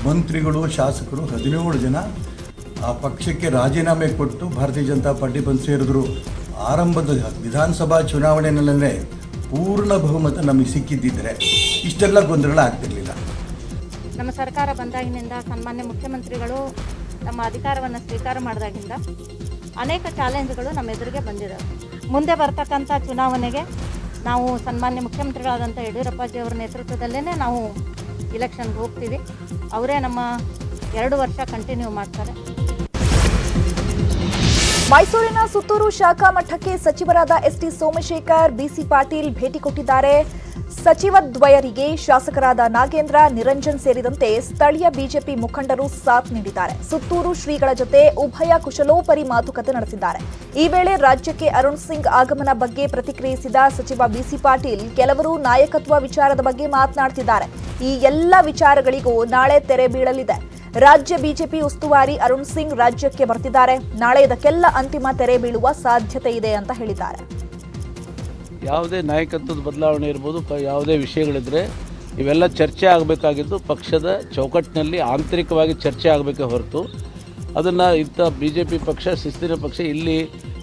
ಮಂತ್ರಿಗಳು, ಶಾಸಕರು 17 ಜನ ಆ ಪಕ್ಷಕ್ಕೆ ರಾಜೀನಾಮೆ ಕೊಟ್ಟು ಭಾರತೀಯ ಜನತಾ ಪಾರ್ಟಿ ಬಂದು ಸೇರಿದ್ರು. ಆರಂಭದ ವಿಧಾನಸಭಾ ಚುನಾವಣೆಯಲ್ಲೇ ಪೂರ್ಣ ಬಹುಮತ ನಮಗೆ ಸಿಕ್ಕಿದ್ದಿದ್ರೆ ಇಷ್ಟೆಲ್ಲ ಗೊಂದಲ ಆಗ್ತಿರ್ಲಿಲ್ಲ. ನಮ್ಮ ಸರ್ಕಾರ ಬಂದಾಗಿನಿಂದ ಸನ್ಮಾನ್ಯ ಮುಖ್ಯಮಂತ್ರಿಗಳು ನಮ್ಮ ಅಧಿಕಾರವನ್ನು ಸ್ವೀಕಾರ ಮಾಡಿದಾಗಿಂದ ಅನೇಕ ಚಾಲೆಂಜ್ಗಳು ನಮ್ಮ ಎದುರಿಗೆ ಬಂದಿದ್ದಾವೆ. ಮುಂದೆ ಬರ್ತಕ್ಕಂಥ ಚುನಾವಣೆಗೆ ನಾವು ಸನ್ಮಾನ್ಯ ಮುಖ್ಯಮಂತ್ರಿಗಳಾದಂಥ ಯಡಿಯೂರಪ್ಪಾಜಿ ಅವರ ನೇತೃತ್ವದಲ್ಲೇ ನಾವು ಇಲೆಕ್ಷನ್ಗೆ ಹೋಗ್ತೀವಿ. ಅವರೇ ನಮ್ಮ 2 ವರ್ಷ ಕಂಟಿನ್ಯೂ ಮಾಡ್ತಾರೆ. ಮೈಸೂರಿನ ಸುತ್ತೂರು ಶಾಖಾ ಮಠಕ್ಕೆ ಸಚಿವರಾದ ಎಸ್ಟಿ ಸೋಮಶೇಖರ್, ಬಿಸಿ ಪಾಟೀಲ್ ಭೇಟಿ ಕೊಟ್ಟಿದ್ದಾರೆ. ಸಚಿವದ್ವಯರಿಗೆ ಶಾಸಕರಾದ ನಾಗೇಂದ್ರ, ನಿರಂಜನ್ ಸೇರಿದಂತೆ ಸ್ಥಳೀಯ ಬಿಜೆಪಿ ಮುಖಂಡರು ಸಾಥ್ ನೀಡಿದ್ದಾರೆ. ಸುತ್ತೂರು ಶ್ರೀಗಳ ಜೊತೆ ಉಭಯ ಕುಶಲೋಪರಿ ಮಾತುಕತೆ ನಡೆಸಿದ್ದಾರೆ. ಈ ವೇಳೆ ರಾಜ್ಯಕ್ಕೆ ಅರುಣ್ ಸಿಂಗ್ ಆಗಮನ ಬಗ್ಗೆ ಪ್ರತಿಕ್ರಿಯಿಸಿದ ಸಚಿವ ಬಿಸಿ ಪಾಟೀಲ್, ಕೆಲವರು ನಾಯಕತ್ವ ವಿಚಾರದ ಬಗ್ಗೆ ಮಾತನಾಡ್ತಿದ್ದಾರೆ. ಈ ಎಲ್ಲ ವಿಚಾರಗಳಿಗೂ ನಾಳೆ ತೆರೆ ಬೀಳಲಿದೆ. ರಾಜ್ಯ ಬಿಜೆಪಿ ಉಸ್ತುವಾರಿ ಅರುಣ್ ಸಿಂಗ್ ರಾಜ್ಯಕ್ಕೆ ಬರ್ತಿದ್ದಾರೆ. ನಾಳೆ ಇದಕ್ಕೆಲ್ಲ ಅಂತಿಮ ತೆರೆ ಬೀಳುವ ಸಾಧ್ಯತೆ ಇದೆ ಅಂತ ಹೇಳಿದ್ದಾರೆ. ಯಾವುದೇ ನಾಯಕತ್ವದ ಬದಲಾವಣೆ ಇರ್ಬೋದು, ಯಾವುದೇ ವಿಷಯಗಳಿದ್ರೆ ಇವೆಲ್ಲ ಚರ್ಚೆ ಆಗಬೇಕಾಗಿದ್ದು ಪಕ್ಷದ ಚೌಕಟ್ಟಿನಲ್ಲಿ ಆಂತರಿಕವಾಗಿ ಚರ್ಚೆ ಆಗಬೇಕೇ ಹೊರತು ಅದನ್ನು ಇಂಥ BJP ಪಕ್ಷ ಶಿಸ್ತಿನ ಪಕ್ಷ ಇಲ್ಲಿ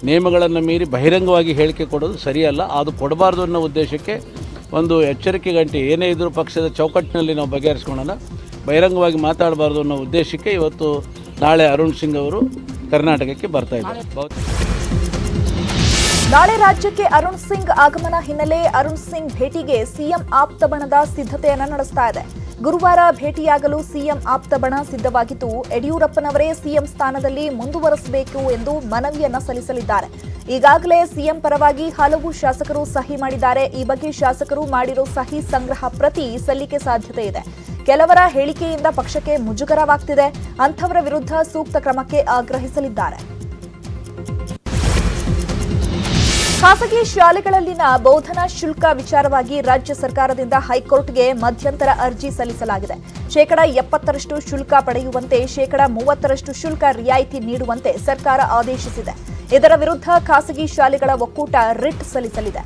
ನಿಯಮಗಳನ್ನು ಮೀರಿ ಬಹಿರಂಗವಾಗಿ ಹೇಳಿಕೆ ಕೊಡೋದು ಸರಿಯಲ್ಲ. ಅದು ಕೊಡಬಾರ್ದು ಅನ್ನೋ ಉದ್ದೇಶಕ್ಕೆ ಒಂದು ಎಚ್ಚರಿಕೆ ಗಂಟೆ ಏನೇ ಇದ್ದರೂ ಪಕ್ಷದ ಚೌಕಟ್ಟಿನಲ್ಲಿ ನಾವು ಬಗೆಹರಿಸ್ಕೊಳ್ಳೋಣ, ಬಹಿರಂಗವಾಗಿ ಮಾತಾಡಬಾರ್ದು ಅನ್ನೋ ಉದ್ದೇಶಕ್ಕೆ ಇವತ್ತು ನಾಳೆ ಅರುಣ್ ಸಿಂಗ್ ಅವರು ಕರ್ನಾಟಕಕ್ಕೆ ಬರ್ತಾ ಇದ್ದಾರೆ. ನಾಳೆ ರಾಜ್ಯಕ್ಕೆ ಅರುಣ್ ಸಿಂಗ್ ಆಗಮನ ಹಿನ್ನೆಲೆ ಅರುಣ್ ಸಿಂಗ್ ಭೇಟಿಗೆ ಸಿಎಂ ಆಪ್ತ ಬಣದ ಸಿದ್ಧತೆಯನ್ನು ನಡೆಸ್ತಾ ಇದೆ. ಗುರುವಾರ ಭೇಟಿಯಾಗಲು ಸಿಎಂ ಆಪ್ತ ಬಣ ಸಿದ್ಧವಾಗಿದ್ದು, ಯಡಿಯೂರಪ್ಪನವರೇ ಸಿಎಂ ಸ್ಥಾನದಲ್ಲಿ ಮುಂದುವರೆಸಬೇಕು ಎಂದು ಮನವಿಯನ್ನ ಸಲ್ಲಿಸಲಿದ್ದಾರೆ. ಈಗಾಗಲೇ ಸಿಎಂ ಪರವಾಗಿ ಹಲವು ಶಾಸಕರು ಸಹಿ ಮಾಡಿದ್ದಾರೆ. ಈ ಬಗ್ಗೆ ಶಾಸಕರು ಮಾಡಿರೋ ಸಹಿ ಸಂಗ್ರಹ ಪ್ರತಿ ಸಲ್ಲಿಕೆ ಸಾಧ್ಯತೆ ಇದೆ. ಕೆಲವರ ಹೇಳಿಕೆಯಿಂದ ಪಕ್ಷಕ್ಕೆ ಮುಜುಗರವಾಗ್ತಿದೆ. ಅಂಥವರ ವಿರುದ್ಧ ಸೂಕ್ತ ಕ್ರಮಕ್ಕೆ ಆಗ್ರಹಿಸಲಿದ್ದಾರೆ. ಖಾಸಗಿ ಶಾಲೆಗಳಲ್ಲಿನ ಬೋಧನಾ ಶುಲ್ಕ ವಿಚಾರವಾಗಿ ರಾಜ್ಯ ಸರ್ಕಾರದಿಂದ ಹೈಕೋರ್ಟ್ಗೆ ಮಧ್ಯಂತರ ಅರ್ಜಿ ಸಲ್ಲಿಸಲಾಗಿದೆ. 70% ಶುಲ್ಕ ಪಡೆಯುವಂತೆ 30% ಶುಲ್ಕ ರಿಯಾಯಿತಿ ನೀಡುವಂತೆ ಸರ್ಕಾರ ಆದೇಶಿಸಿದೆ. ಇದರ ವಿರುದ್ಧ ಖಾಸಗಿ ಶಾಲೆಗಳ ಒಕ್ಕೂಟ ರಿಟ್ ಸಲ್ಲಿಸಲಿದೆ.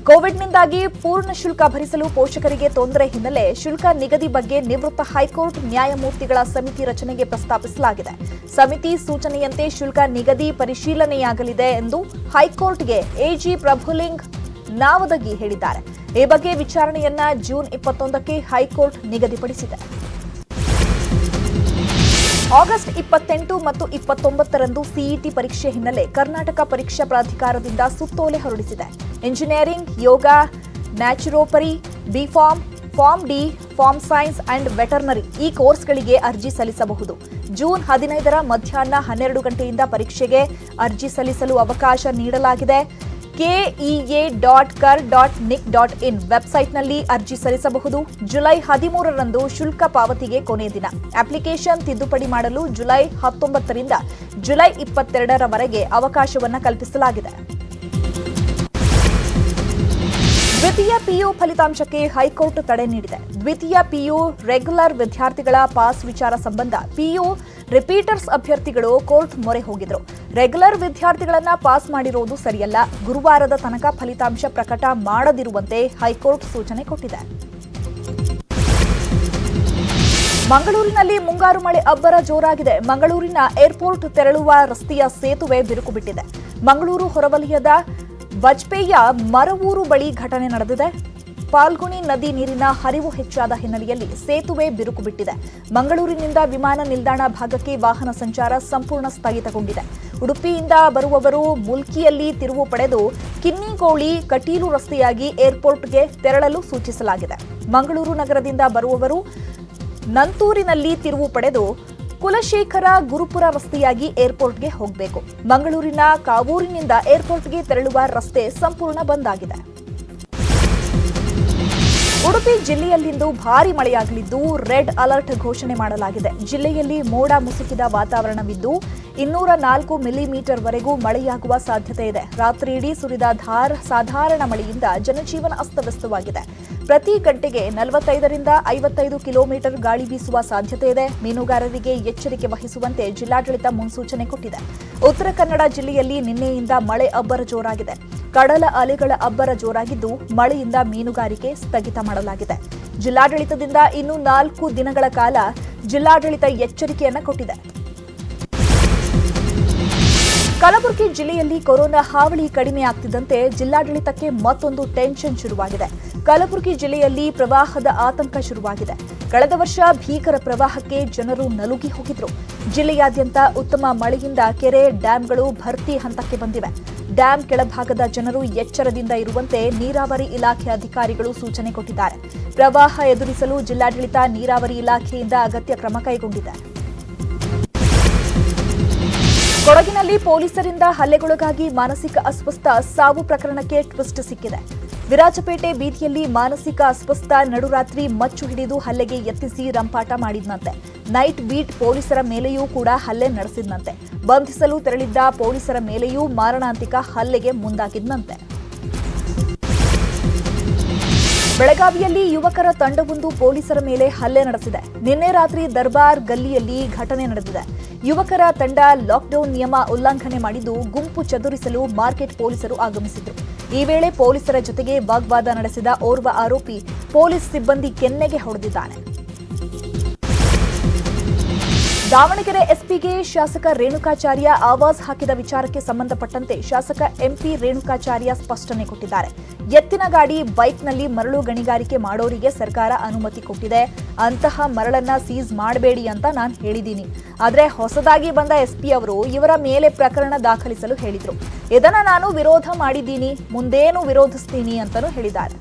ಕೋವಿಡ್ನಿಂದಾಗಿ ಪೂರ್ಣ ಶುಲ್ಕ ಭರಿಸಲು ಪೋಷಕರಿಗೆ ತೊಂದರೆ ಹಿನ್ನೆಲೆ ಶುಲ್ಕ ನಿಗದಿ ಬಗ್ಗೆ ನಿವೃತ್ತ ಹೈಕೋರ್ಟ್ ನ್ಯಾಯಮೂರ್ತಿಗಳ ಸಮಿತಿ ರಚನೆಗೆ ಪ್ರಸ್ತಾಪಿಸಲಾಗಿದೆ. ಸಮಿತಿ ಸೂಚನೆಯಂತೆ ಶುಲ್ಕ ನಿಗದಿ ಪರಿಶೀಲನೆಯಾಗಲಿದೆ ಎಂದು ಹೈಕೋರ್ಟ್ಗೆ ಎಜಿ ಪ್ರಭುಲಿಂಗ್ ನಾವದಗಿ ಹೇಳಿದ್ದಾರೆ. ಈ ಬಗ್ಗೆ ವಿಚಾರಣೆಯನ್ನ ಜೂನ್ 21ಕ್ಕೆ ಹೈಕೋರ್ಟ್ ನಿಗದಿಪಡಿಸಿದೆ. ಆಗಸ್ಟ್ 28 ಮತ್ತು 29ರಂದು ಸಿಇಟಿ ಪರೀಕ್ಷೆ ಹಿನ್ನೆಲೆ ಕರ್ನಾಟಕ ಪರೀಕ್ಷಾ ಪ್ರಾಧಿಕಾರದಿಂದ ಸುತ್ತೋಲೆ ಹೊರಡಿಸಿದೆ. ಇಂಜಿನಿಯರಿಂಗ್, ಯೋಗ, naturopathy, B Pharm, Pharm D, farm science and veterinary ಈ ಕೋರ್ಸ್ಗಳಿಗೆ ಅರ್ಜಿ ಸಲ್ಲಿಸಬಹುದು. ಜೂನ್ 15ರ ಮಧ್ಯಾಹ್ನ 12 ಗಂಟೆಯಿಂದ ಪರೀಕ್ಷೆಗೆ ಅರ್ಜಿ ಸಲ್ಲಿಸಲು ಅವಕಾಶ ನೀಡಲಾಗಿದೆ. kea.kar.nic.in ವೆಬ್ಸೈಟ್ನಲ್ಲಿ ಅರ್ಜಿ ಸಲ್ಲಿಸಬಹುದು. ಜುಲೈ 13ರಂದು ಶುಲ್ಕ ಪಾವತಿಗೆ ಕೊನೆ ದಿನ. ಅಪ್ಲಿಕೇಶನ್ ತಿದ್ದುಪಡಿ ಮಾಡಲು ಜುಲೈ 19ರಿಂದ ಜುಲೈ 22ರವರೆಗೆ ಅವಕಾಶವನ್ನು ಕಲ್ಪಿಸಲಾಗಿದೆ. ದ್ವಿತೀಯ ಪಿಯು ಫಲಿತಾಂಶಕ್ಕೆ ಹೈಕೋರ್ಟ್ ತಡೆ ನೀಡಿದೆ. ದ್ವಿತೀಯ ಪಿಯು ರೆಗ್ಯುಲರ್ ವಿದ್ಯಾರ್ಥಿಗಳ ಪಾಸ್ ವಿಚಾರ ಸಂಬಂಧ ಪಿಯು ರಿಪೀಟರ್ಸ್ ಅಭ್ಯರ್ಥಿಗಳು ಕೋರ್ಟ್ ಮೊರೆ ಹೋಗಿದ್ರು. ರೆಗ್ಯುಲರ್ ವಿದ್ಯಾರ್ಥಿಗಳನ್ನ ಪಾಸ್ ಮಾಡಿರುವುದು ಸರಿಯಲ್ಲ. ಗುರುವಾರದ ತನಕ ಫಲಿತಾಂಶ ಪ್ರಕಟ ಮಾಡದಿರುವಂತೆ ಹೈಕೋರ್ಟ್ ಸೂಚನೆ ಕೊಟ್ಟಿದೆ. ಮಂಗಳೂರಿನಲ್ಲಿ ಮುಂಗಾರು ಮಳೆ ಅಬ್ಬರ ಜೋರಾಗಿದೆ. ಮಂಗಳೂರಿನ ಏರ್ಪೋರ್ಟ್ ತೆರಳುವ ರಸ್ತೆಯ ಸೇತುವೆ ಬಿರುಕು ಬಿಟ್ಟಿದೆ. ಮಂಗಳೂರು ಹೊರವಲಯದ ಬಜ್ಪೇಯ ಮರವೂರು ಬಳಿ ಘಟನೆ ನಡೆದಿದೆ. ಪಾಲ್ಗುಣಿ ನದಿ ನೀರಿನ ಹರಿವು ಹೆಚ್ಚಾದ ಹಿನ್ನೆಲೆಯಲ್ಲಿ ಸೇತುವೆ ಬಿರುಕು ಬಿಟ್ಟಿದೆ. ಮಂಗಳೂರಿನಿಂದ ವಿಮಾನ ನಿಲ್ದಾಣ ಭಾಗಕ್ಕೆ ವಾಹನ ಸಂಚಾರ ಸಂಪೂರ್ಣ ಸ್ಥಗಿತಗೊಂಡಿದೆ. ಉಡುಪಿಯಿಂದ ಬರುವವರು ಮುಲ್ಕಿಯಲ್ಲಿ ತಿರುವು ಪಡೆದು ಕಿನ್ನಿಗೋಳಿ ಕಟೀಲು ರಸ್ತೆಯಾಗಿ ಏರ್ಪೋರ್ಟ್ಗೆ ತೆರಳಲು ಸೂಚಿಸಲಾಗಿದೆ. ಮಂಗಳೂರು ನಗರದಿಂದ ಬರುವವರು ನಂತೂರಿನಲ್ಲಿ ತಿರುವು ಪಡೆದು ಕುಲಶೇಖರ ಗುರುಪುರ ರಸ್ತೆಯಾಗಿ ಏರ್ಪೋರ್ಟ್ಗೆ ಹೋಗಬೇಕು. ಮಂಗಳೂರಿನ ಕಾವೂರಿನಿಂದ ಏರ್ಪೋರ್ಟ್ಗೆ ತೆರಳುವ ರಸ್ತೆ ಸಂಪೂರ್ಣ ಬಂದ್ ಆಗಿದೆ. ಉಡುಪಿ ಜಿಲ್ಲೆಯಲ್ಲಿಂದು ಭಾರೀ ಮಳೆಯಾಗಲಿದ್ದು ರೆಡ್ ಅಲರ್ಟ್ ಘೋಷಣೆ ಮಾಡಲಾಗಿದೆ. ಜಿಲ್ಲೆಯಲ್ಲಿ ಮೋಡ ಮುಸುಕಿದ ವಾತಾವರಣವಿದ್ದು 204 ಮಿಲಿಮೀಟರ್ ವರೆಗೂ ಮಳೆಯಾಗುವ ಸಾಧ್ಯತೆ ಇದೆ. ರಾತ್ರಿಯಿಡೀ ಸುರಿದ ಸಾಧಾರಣ ಮಳೆಯಿಂದ ಜನಜೀವನ ಅಸ್ತವ್ಯಸ್ತವಾಗಿದೆ. ಪ್ರತಿ ಗಂಟೆಗೆ 45ರಿಂದ 55 ಕಿಲೋಮೀಟರ್ ಗಾಳಿ ಬೀಸುವ ಸಾಧ್ಯತೆ ಇದೆ. ಮೀನುಗಾರರಿಗೆ ಎಚ್ಚರಿಕೆ ವಹಿಸುವಂತೆ ಜಿಲ್ಲಾಡಳಿತ ಮುನ್ಸೂಚನೆ ಕೊಟ್ಟಿದೆ. ಉತ್ತರ ಕನ್ನಡ ಜಿಲ್ಲೆಯಲ್ಲಿ ನಿನ್ನೆಯಿಂದ ಮಳೆ ಅಬ್ಬರ ಜೋರಾಗಿದೆ. ಕಡಲ ಅಲೆಗಳ ಅಬ್ಬರ ಜೋರಾಗಿದ್ದು ಮಳೆಯಿಂದ ಮೀನುಗಾರಿಕೆ ಸ್ಥಗಿತ ಮಾಡಲಾಗಿದೆ. ಜಿಲ್ಲಾಡಳಿತದಿಂದ ಇನ್ನು 4 ದಿನಗಳ ಕಾಲ ಜಿಲ್ಲಾಡಳಿತ ಎಚ್ಚರಿಕೆಯನ್ನು ಕೊಟ್ಟಿದೆ. ಕಲಬುರಗಿ ಜಿಲ್ಲೆಯಲ್ಲಿ ಕೊರೋನಾ ಹಾವಳಿ ಕಡಿಮೆಯಾಗ್ತಿದ್ದಂತೆ ಜಿಲ್ಲಾಡಳಿತಕ್ಕೆ ಮತ್ತೊಂದು ಟೆನ್ಷನ್ ಶುರುವಾಗಿದೆ. ಕಲಬುರಗಿ ಜಿಲ್ಲೆಯಲ್ಲಿ ಪ್ರವಾಹದ ಆತಂಕ ಶುರುವಾಗಿದೆ. ಕಳೆದ ವರ್ಷ ಭೀಕರ ಪ್ರವಾಹಕ್ಕೆ ಜನರು ನಲುಗಿ ಹೋಗಿದ್ರು. ಜಿಲ್ಲೆಯಾದ್ಯಂತ ಉತ್ತಮ ಮಳೆಯಿಂದ ಕೆರೆ, ಡ್ಯಾಂಗಳು ಭರ್ತಿ ಹಂತಕ್ಕೆ ಬಂದಿವೆ. ಡ್ಯಾಂ ಕೆಳಭಾಗದ ಜನರು ಎಚ್ಚರದಿಂದ ಇರುವಂತೆ ನೀರಾವರಿ ಇಲಾಖೆ ಅಧಿಕಾರಿಗಳು ಸೂಚನೆ ಕೊಟ್ಟಿದ್ದಾರೆ. ಪ್ರವಾಹ ಎದುರಿಸಲು ಜಿಲ್ಲಾಡಳಿತ ನೀರಾವರಿ ಇಲಾಖೆಯಿಂದ ಅಗತ್ಯ ಕ್ರಮ ಕೈಗೊಂಡಿದೆ. ಕೊಡಗಿನಲ್ಲಿ ಪೊಲೀಸರಿಂದ ಹಲ್ಲೆಗೊಳಗಾಗಿ ಮಾನಸಿಕ ಅಸ್ವಸ್ಥ ಸಾವು ಪ್ರಕರಣಕ್ಕೆ ಟ್ವಿಸ್ಟ್ ಸಿಕ್ಕಿದೆ. ವಿರಾಜಪೇಟೆ ಬೀದಿಯಲ್ಲಿ ಮಾನಸಿಕ ಅಸ್ವಸ್ಥ ನಡುರಾತ್ರಿ ಮಚ್ಚು ಹಿಡಿದು ಹಲ್ಲೆಗೆ ಯತ್ನಿಸಿ ರಂಪಾಟ ಮಾಡಿದ್ನಂತೆ. ನೈಟ್ ಬೀಟ್ ಪೊಲೀಸರ ಮೇಲೆಯೂ ಕೂಡ ಹಲ್ಲೆ ನಡೆಸಿದ್ನಂತೆ. ಬಂಧಿಸಲು ತೆರಳಿದ್ದ ಪೊಲೀಸರ ಮೇಲೆಯೂ ಮಾರಣಾಂತಿಕ ಹಲ್ಲೆಗೆ ಮುಂದಾಗಿದ್ನಂತೆ. ಬೆಳಗಾವಿಯಲ್ಲಿ ಯುವಕರ ತಂಡವೊಂದು ಪೊಲೀಸರ ಮೇಲೆ ಹಲ್ಲೆ ನಡೆಸಿದೆ. ನಿನ್ನೆ ರಾತ್ರಿ ದರ್ಬಾರ್ ಗಲ್ಲಿಯಲ್ಲಿ ಘಟನೆ ನಡೆದಿದೆ. ಯುವಕರ ತಂಡ ಲಾಕ್ಡೌನ್ ನಿಯಮ ಉಲ್ಲಂಘನೆ ಮಾಡಿದ್ದು ಗುಂಪು ಚದುರಿಸಲು ಮಾರ್ಕೆಟ್ ಪೊಲೀಸರು ಆಗಮಿಸಿದ್ರು. ಈ ವೇಳೆ ಪೊಲೀಸರ ಜೊತೆಗೆ ವಾಗ್ವಾದ ನಡೆಸಿದ ಓರ್ವ ಆರೋಪಿ ಪೊಲೀಸ್ ಸಿಬ್ಬಂದಿ ಕೆನ್ನೆಗೆ ಹೊಡೆದಿದ್ದಾನೆ. ದಾವಣಗೆರೆ ಎಸ್ಪಿಗೆ ಶಾಸಕ ರೇಣುಕಾಚಾರ್ಯ ಆವಾಜ್ ಹಾಕಿದ ವಿಚಾರಕ್ಕೆ ಸಂಬಂಧಪಟ್ಟಂತೆ ಶಾಸಕ ಎಂಪಿ ರೇಣುಕಾಚಾರ್ಯ ಸ್ಪಷ್ಟನೆ ಕೊಟ್ಟಿದ್ದಾರೆ. ಎತ್ತಿನ ಗಾಡಿ, ಬೈಕ್ನಲ್ಲಿ ಮರಳು ಗಣಿಗಾರಿಕೆ ಮಾಡೋರಿಗೆ ಸರ್ಕಾರ ಅನುಮತಿ ಕೊಟ್ಟಿದೆ. ಅಂತಹ ಮರಳನ್ನ ಸೀಸ್ ಮಾಡಬೇಡಿ ಅಂತ ನಾನು ಹೇಳಿದ್ದೀನಿ. ಆದರೆ ಹೊಸದಾಗಿ ಬಂದ ಎಸ್ಪಿ ಅವರು ಇವರ ಮೇಲೆ ಪ್ರಕರಣ ದಾಖಲಿಸಲು ಹೇಳಿದ್ರು. ಇದನ್ನ ನಾನು ವಿರೋಧ ಮಾಡಿದ್ದೀನಿ, ಮುಂದೇನು ವಿರೋಧಿಸ್ತೀನಿ ಅಂತಾನೂ ಹೇಳಿದ್ದಾರೆ.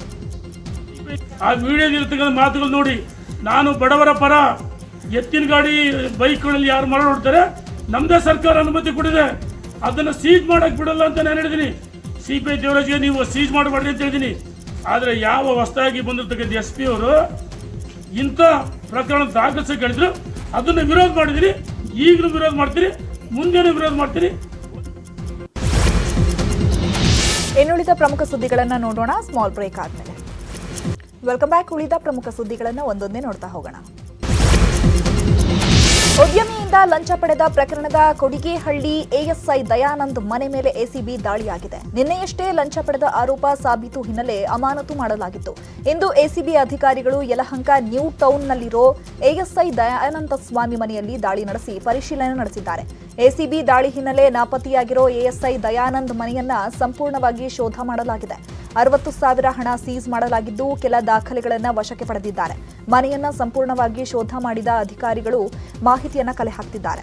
ಆ ವಿಡಿಯೋದಲ್ಲಿರ್ತಕ್ಕಂಥ ಮಾತುಗಳು ನೋಡಿ, ನಾನು ಬಡವರ ಪರ, ಎತ್ತಿನ ಗಾಡಿ ಬೈಕ್ಗಳಲ್ಲಿ ಯಾರು ಮರಳು ಹೊಡ್ತಾರೆ ನಮ್ದೇ ಸರ್ಕಾರ ಅನುಮತಿ ಕೊಟ್ಟಿದೆ, ಅದನ್ನು ಸೀಜ್ ಮಾಡಕ್ ಬಿಡಲ್ಲ ಅಂತ ನಾನು ಹೇಳಿದ್ದೀನಿ. CPI ದೇವರಾಜ್ಗೆ ನೀವು ಸೀಜ್ ಮಾಡಬಾರ್ದು ಅಂತ ಹೇಳಿದ್ದೀನಿ. ಆದರೆ ಯಾವ ಹೊಸದಾಗಿ ಬಂದಿರ್ತಕ್ಕಂಥ SP ಅವರು ಇಂಥ ಪ್ರಕರಣ ದಾಖಲಿಸಕ್ಕೆ ಹೇಳಿದ್ರು, ಅದನ್ನು ವಿರೋಧ ಮಾಡಿದಿರಿ. ಈಗಲೂ ವಿರೋಧ ಮಾಡ್ತೀರಿ, ಮುಂದೇನೂ ವಿರೋಧ ಮಾಡ್ತೀರಿ. ಇನ್ನುಳಿದ ಪ್ರಮುಖ ಸುದ್ದಿಗಳನ್ನು ನೋಡೋಣ ಸ್ಮಾಲ್ ಬ್ರೇಕ್ ಆದ್ಮೇಲೆ. Welcome back. ಉಳಿದ ಪ್ರಮುಖ ಸುದ್ದಿಗಳನ್ನು ಒಂದೊಂದೇ ನೋಡ್ತಾ ಹೋಗೋಣ. ಉದ್ಯಮಿಯಿಂದ ಲಂಚ ಪಡೆದ ಪ್ರಕರಣದ ಕೊಡಿಗೇಹಳ್ಳಿ ASI ದಯಾನಂದ್ ಮನೆ ಮೇಲೆ ACB ದಾಳಿಯಾಗಿದೆ. ನಿನ್ನೆಯಷ್ಟೇ ಲಂಚ ಪಡೆದ ಆರೋಪ ಸಾಬೀತು ಹಿನ್ನೆಲೆ ಅಮಾನತು ಮಾಡಲಾಗಿತ್ತು. ಇಂದು ACB ಅಧಿಕಾರಿಗಳು ಯಲಹಂಕ ನ್ಯೂ ಟೌನ್ನಲ್ಲಿರೋ ASI ದಯಾನಂದ ಸ್ವಾಮಿ ಮನೆಯಲ್ಲಿ ದಾಳಿ ನಡೆಸಿ ಪರಿಶೀಲನೆ ನಡೆಸಿದ್ದಾರೆ. ACB ದಾಳಿ ಹಿನ್ನೆಲೆ ನಾಪತ್ತೆಯಾಗಿರೋ ASI ದಯಾನಂದ್ ಮನೆಯನ್ನ ಸಂಪೂರ್ಣವಾಗಿ ಶೋಧ ಮಾಡಲಾಗಿದೆ. 60,000 ಹಣ ಸೀಸ್ ಮಾಡಲಾಗಿದ್ದು ಕೆಲ ದಾಖಲೆಗಳನ್ನು ವಶಕ್ಕೆ ಪಡೆದಿದ್ದಾರೆ. ಮನೆಯನ್ನ ಸಂಪೂರ್ಣವಾಗಿ ಶೋಧ ಮಾಡಿದ ಅಧಿಕಾರಿಗಳು ಮಾಹಿತಿಯನ್ನ ಕಲೆ ಹಾಕ್ತಿದ್ದಾರೆ.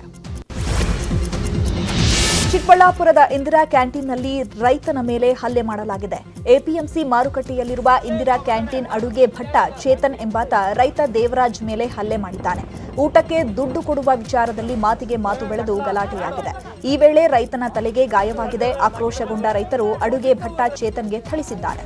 ಚಿಕ್ಕಬಳ್ಳಾಪುರದ ಇಂದಿರಾ ಕ್ಯಾಂಟೀನ್ನಲ್ಲಿ ರೈತನ ಮೇಲೆ ಹಲ್ಲೆ ಮಾಡಲಾಗಿದೆ. APMC ಮಾರುಕಟ್ಟೆಯಲ್ಲಿರುವ ಇಂದಿರಾ ಕ್ಯಾಂಟೀನ್ ಅಡುಗೆ ಭಟ್ಟ ಚೇತನ್ ಎಂಬಾತ ರೈತ ದೇವರಾಜ್ ಮೇಲೆ ಹಲ್ಲೆ ಮಾಡಿದ್ದಾನೆ. ಊಟಕ್ಕೆ ದುಡ್ಡು ಕೊಡುವ ವಿಚಾರದಲ್ಲಿ ಮಾತಿಗೆ ಮಾತು ಬೆಳೆದು ಗಲಾಟೆಯಾಗಿದೆ. ಈ ವೇಳೆ ರೈತನ ತಲೆಗೆ ಗಾಯವಾಗಿದೆ. ಆಕ್ರೋಶಗೊಂಡ ರೈತರು ಅಡುಗೆ ಭಟ್ಟ ಚೇತನ್ಗೆ ಥಳಿಸಿದ್ದಾರೆ.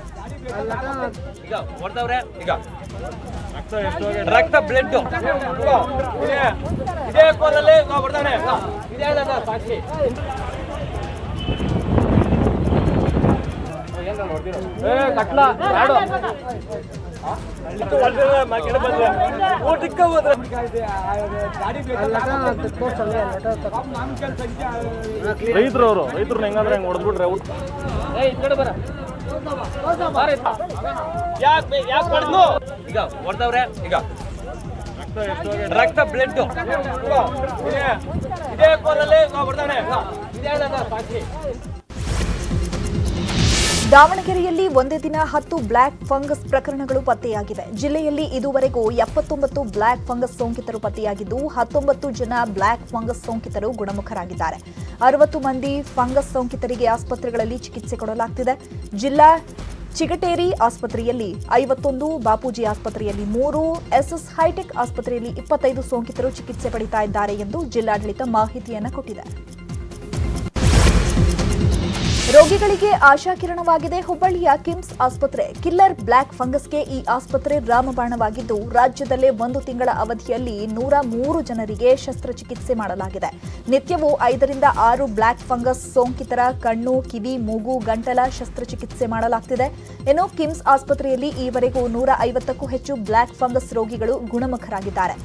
ರೈತರವರು ಹೆಂಗಂದ್ರೆ ಹೆಂಗ್ ಹೊಡೆದ್ಬಿಟ್ರೆ ಈಗ ಹೊಡೆದವ್ರೆ. ಈಗ ರಕ್ತ ಬ್ಲಡ್ ಇದೇ ಕೋಲಲ್ಲಿ ಹೊಡೆದವ್ರೆ. ದಾವಣಗೆರೆಯಲ್ಲಿ ಒಂದೇ ದಿನ 10 ಬ್ಲ್ಯಾಕ್ ಫಂಗಸ್ ಪ್ರಕರಣಗಳು ಪತ್ತೆಯಾಗಿವೆ. ಜಿಲ್ಲೆಯಲ್ಲಿ ಇದುವರೆಗೂ 79 ಬ್ಲ್ಯಾಕ್ ಫಂಗಸ್ ಸೋಂಕಿತರು ಪತ್ತೆಯಾಗಿದ್ದು 19 ಜನ ಬ್ಲ್ಯಾಕ್ ಫಂಗಸ್ ಸೋಂಕಿತರು ಗುಣಮುಖರಾಗಿದ್ದಾರೆ. 60 ಮಂದಿ ಫಂಗಸ್ ಸೋಂಕಿತರಿಗೆ ಆಸ್ಪತ್ರೆಗಳಲ್ಲಿ ಚಿಕಿತ್ಸೆ ಕೊಡಲಾಗುತ್ತಿದೆ. ಜಿಲ್ಲಾ ಚಿಗಟೇರಿ ಆಸ್ಪತ್ರೆಯಲ್ಲಿ 51, ಬಾಪೂಜಿ ಆಸ್ಪತ್ರೆಯಲ್ಲಿ 3, SS ಹೈಟೆಕ್ ಆಸ್ಪತ್ರೆಯಲ್ಲಿ 25 ಸೋಂಕಿತರು ಚಿಕಿತ್ಸೆ ಪಡೆಯುತ್ತಾ ಇದ್ದಾರೆ ಎಂದು ಜಿಲ್ಲಾಡಳಿತ ಮಾಹಿತಿಯನ್ನು ಕೊಟ್ಟಿದೆ. ರೋಗಿಗಳಿಗೆ ಆಶಾಕಿರಣವಾಗಿದೆ ಹುಬ್ಬಳ್ಳಿಯ ಕಿಮ್ಸ್ ಆಸ್ಪತ್ರೆ. ಕಿಲ್ಲರ್ ಬ್ಲ್ಯಾಕ್ ಫಂಗಸ್ಗೆ ಈ ಆಸ್ಪತ್ರೆ ರಾಮಬಾಣವಾಗಿದ್ದು ರಾಜ್ಯದಲ್ಲೇ 1 ತಿಂಗಳ ಅವಧಿಯಲ್ಲಿ 103 ಜನರಿಗೆ ಶಸ್ತ್ರಚಿಕಿತ್ಸೆ ಮಾಡಲಾಗಿದೆ. ನಿತ್ಯವೂ 5 ರಿಂದ 6 ಬ್ಲ್ಯಾಕ್ ಫಂಗಸ್ ಸೋಂಕಿತರ ಕಣ್ಣು, ಕಿವಿ, ಮೂಗು, ಗಂಟಲ ಶಸ್ತ್ರಚಿಕಿತ್ಸೆ ಮಾಡಲಾಗುತ್ತಿದೆ. ಇನ್ನು ಕಿಮ್ಸ್ ಆಸ್ಪತ್ರೆಯಲ್ಲಿ ಈವರೆಗೂ 150ಕ್ಕೂ ಹೆಚ್ಚು ಬ್ಲ್ಯಾಕ್ ಫಂಗಸ್ ರೋಗಿಗಳು ಗುಣಮುಖರಾಗಿದ್ದಾರೆ.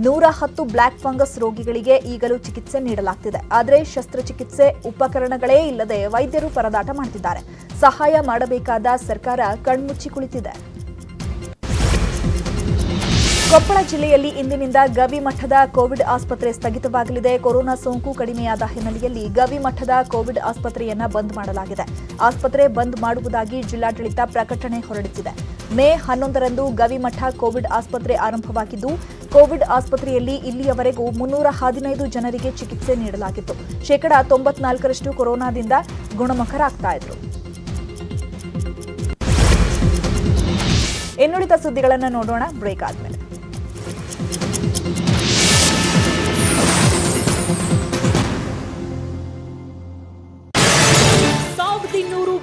110 ಬ್ಲ್ಯಾಕ್ ಫಂಗಸ್ ರೋಗಿಗಳಿಗೆ ಈಗಲೂ ಚಿಕಿತ್ಸೆ ನೀಡಲಾಗುತ್ತಿದೆ. ಆದರೆ ಶಸ್ತ್ರಚಿಕಿತ್ಸೆ ಉಪಕರಣಗಳೇ ಇಲ್ಲದೆ ವೈದ್ಯರು ಪರದಾಟ ಮಾಡುತ್ತಿದ್ದಾರೆ. ಸಹಾಯ ಮಾಡಬೇಕಾದ ಸರ್ಕಾರ ಕಣ್ಮುಚ್ಚಿ ಕುಳಿತಿದೆ. ಕೊಪ್ಪಳ ಜಿಲ್ಲೆಯಲ್ಲಿ ಇಂದಿನಿಂದ ಗವಿಮಠದ ಕೋವಿಡ್ ಆಸ್ಪತ್ರೆ ಸ್ಥಗಿತವಾಗಲಿದೆ. ಕೊರೋನಾ ಸೋಂಕು ಕಡಿಮೆಯಾದ ಹಿನ್ನೆಲೆಯಲ್ಲಿ ಗವಿಮಠದ ಕೋವಿಡ್ ಆಸ್ಪತ್ರೆಯನ್ನ ಬಂದ್ ಮಾಡಲಾಗಿದೆ. ಆಸ್ಪತ್ರೆ ಬಂದ್ ಮಾಡುವುದಾಗಿ ಜಿಲ್ಲಾಡಳಿತ ಪ್ರಕಟಣೆ ಹೊರಡಿಸಿದೆ. ಮೇ 11ರಂದು ಗವಿಮಠ ಕೋವಿಡ್ ಆಸ್ಪತ್ರೆ ಆರಂಭವಾಗಿದ್ದು ಕೋವಿಡ್ ಆಸ್ಪತ್ರೆಯಲ್ಲಿ ಇಲ್ಲಿಯವರೆಗೂ 315 ಜನರಿಗೆ ಚಿಕಿತ್ಸೆ ನೀಡಲಾಗಿತ್ತು. 94% ಕೊರೋನಾದಿಂದ ಗುಣಮುಖರಾಗ್ತಾ ಇದ್ರು. ಇನ್ನುಳಿದ ಸುದ್ದಿಗಳನ್ನು ನೋಡೋಣ ಬ್ರೇಕ್ ಆದ್ಮೇಲೆ.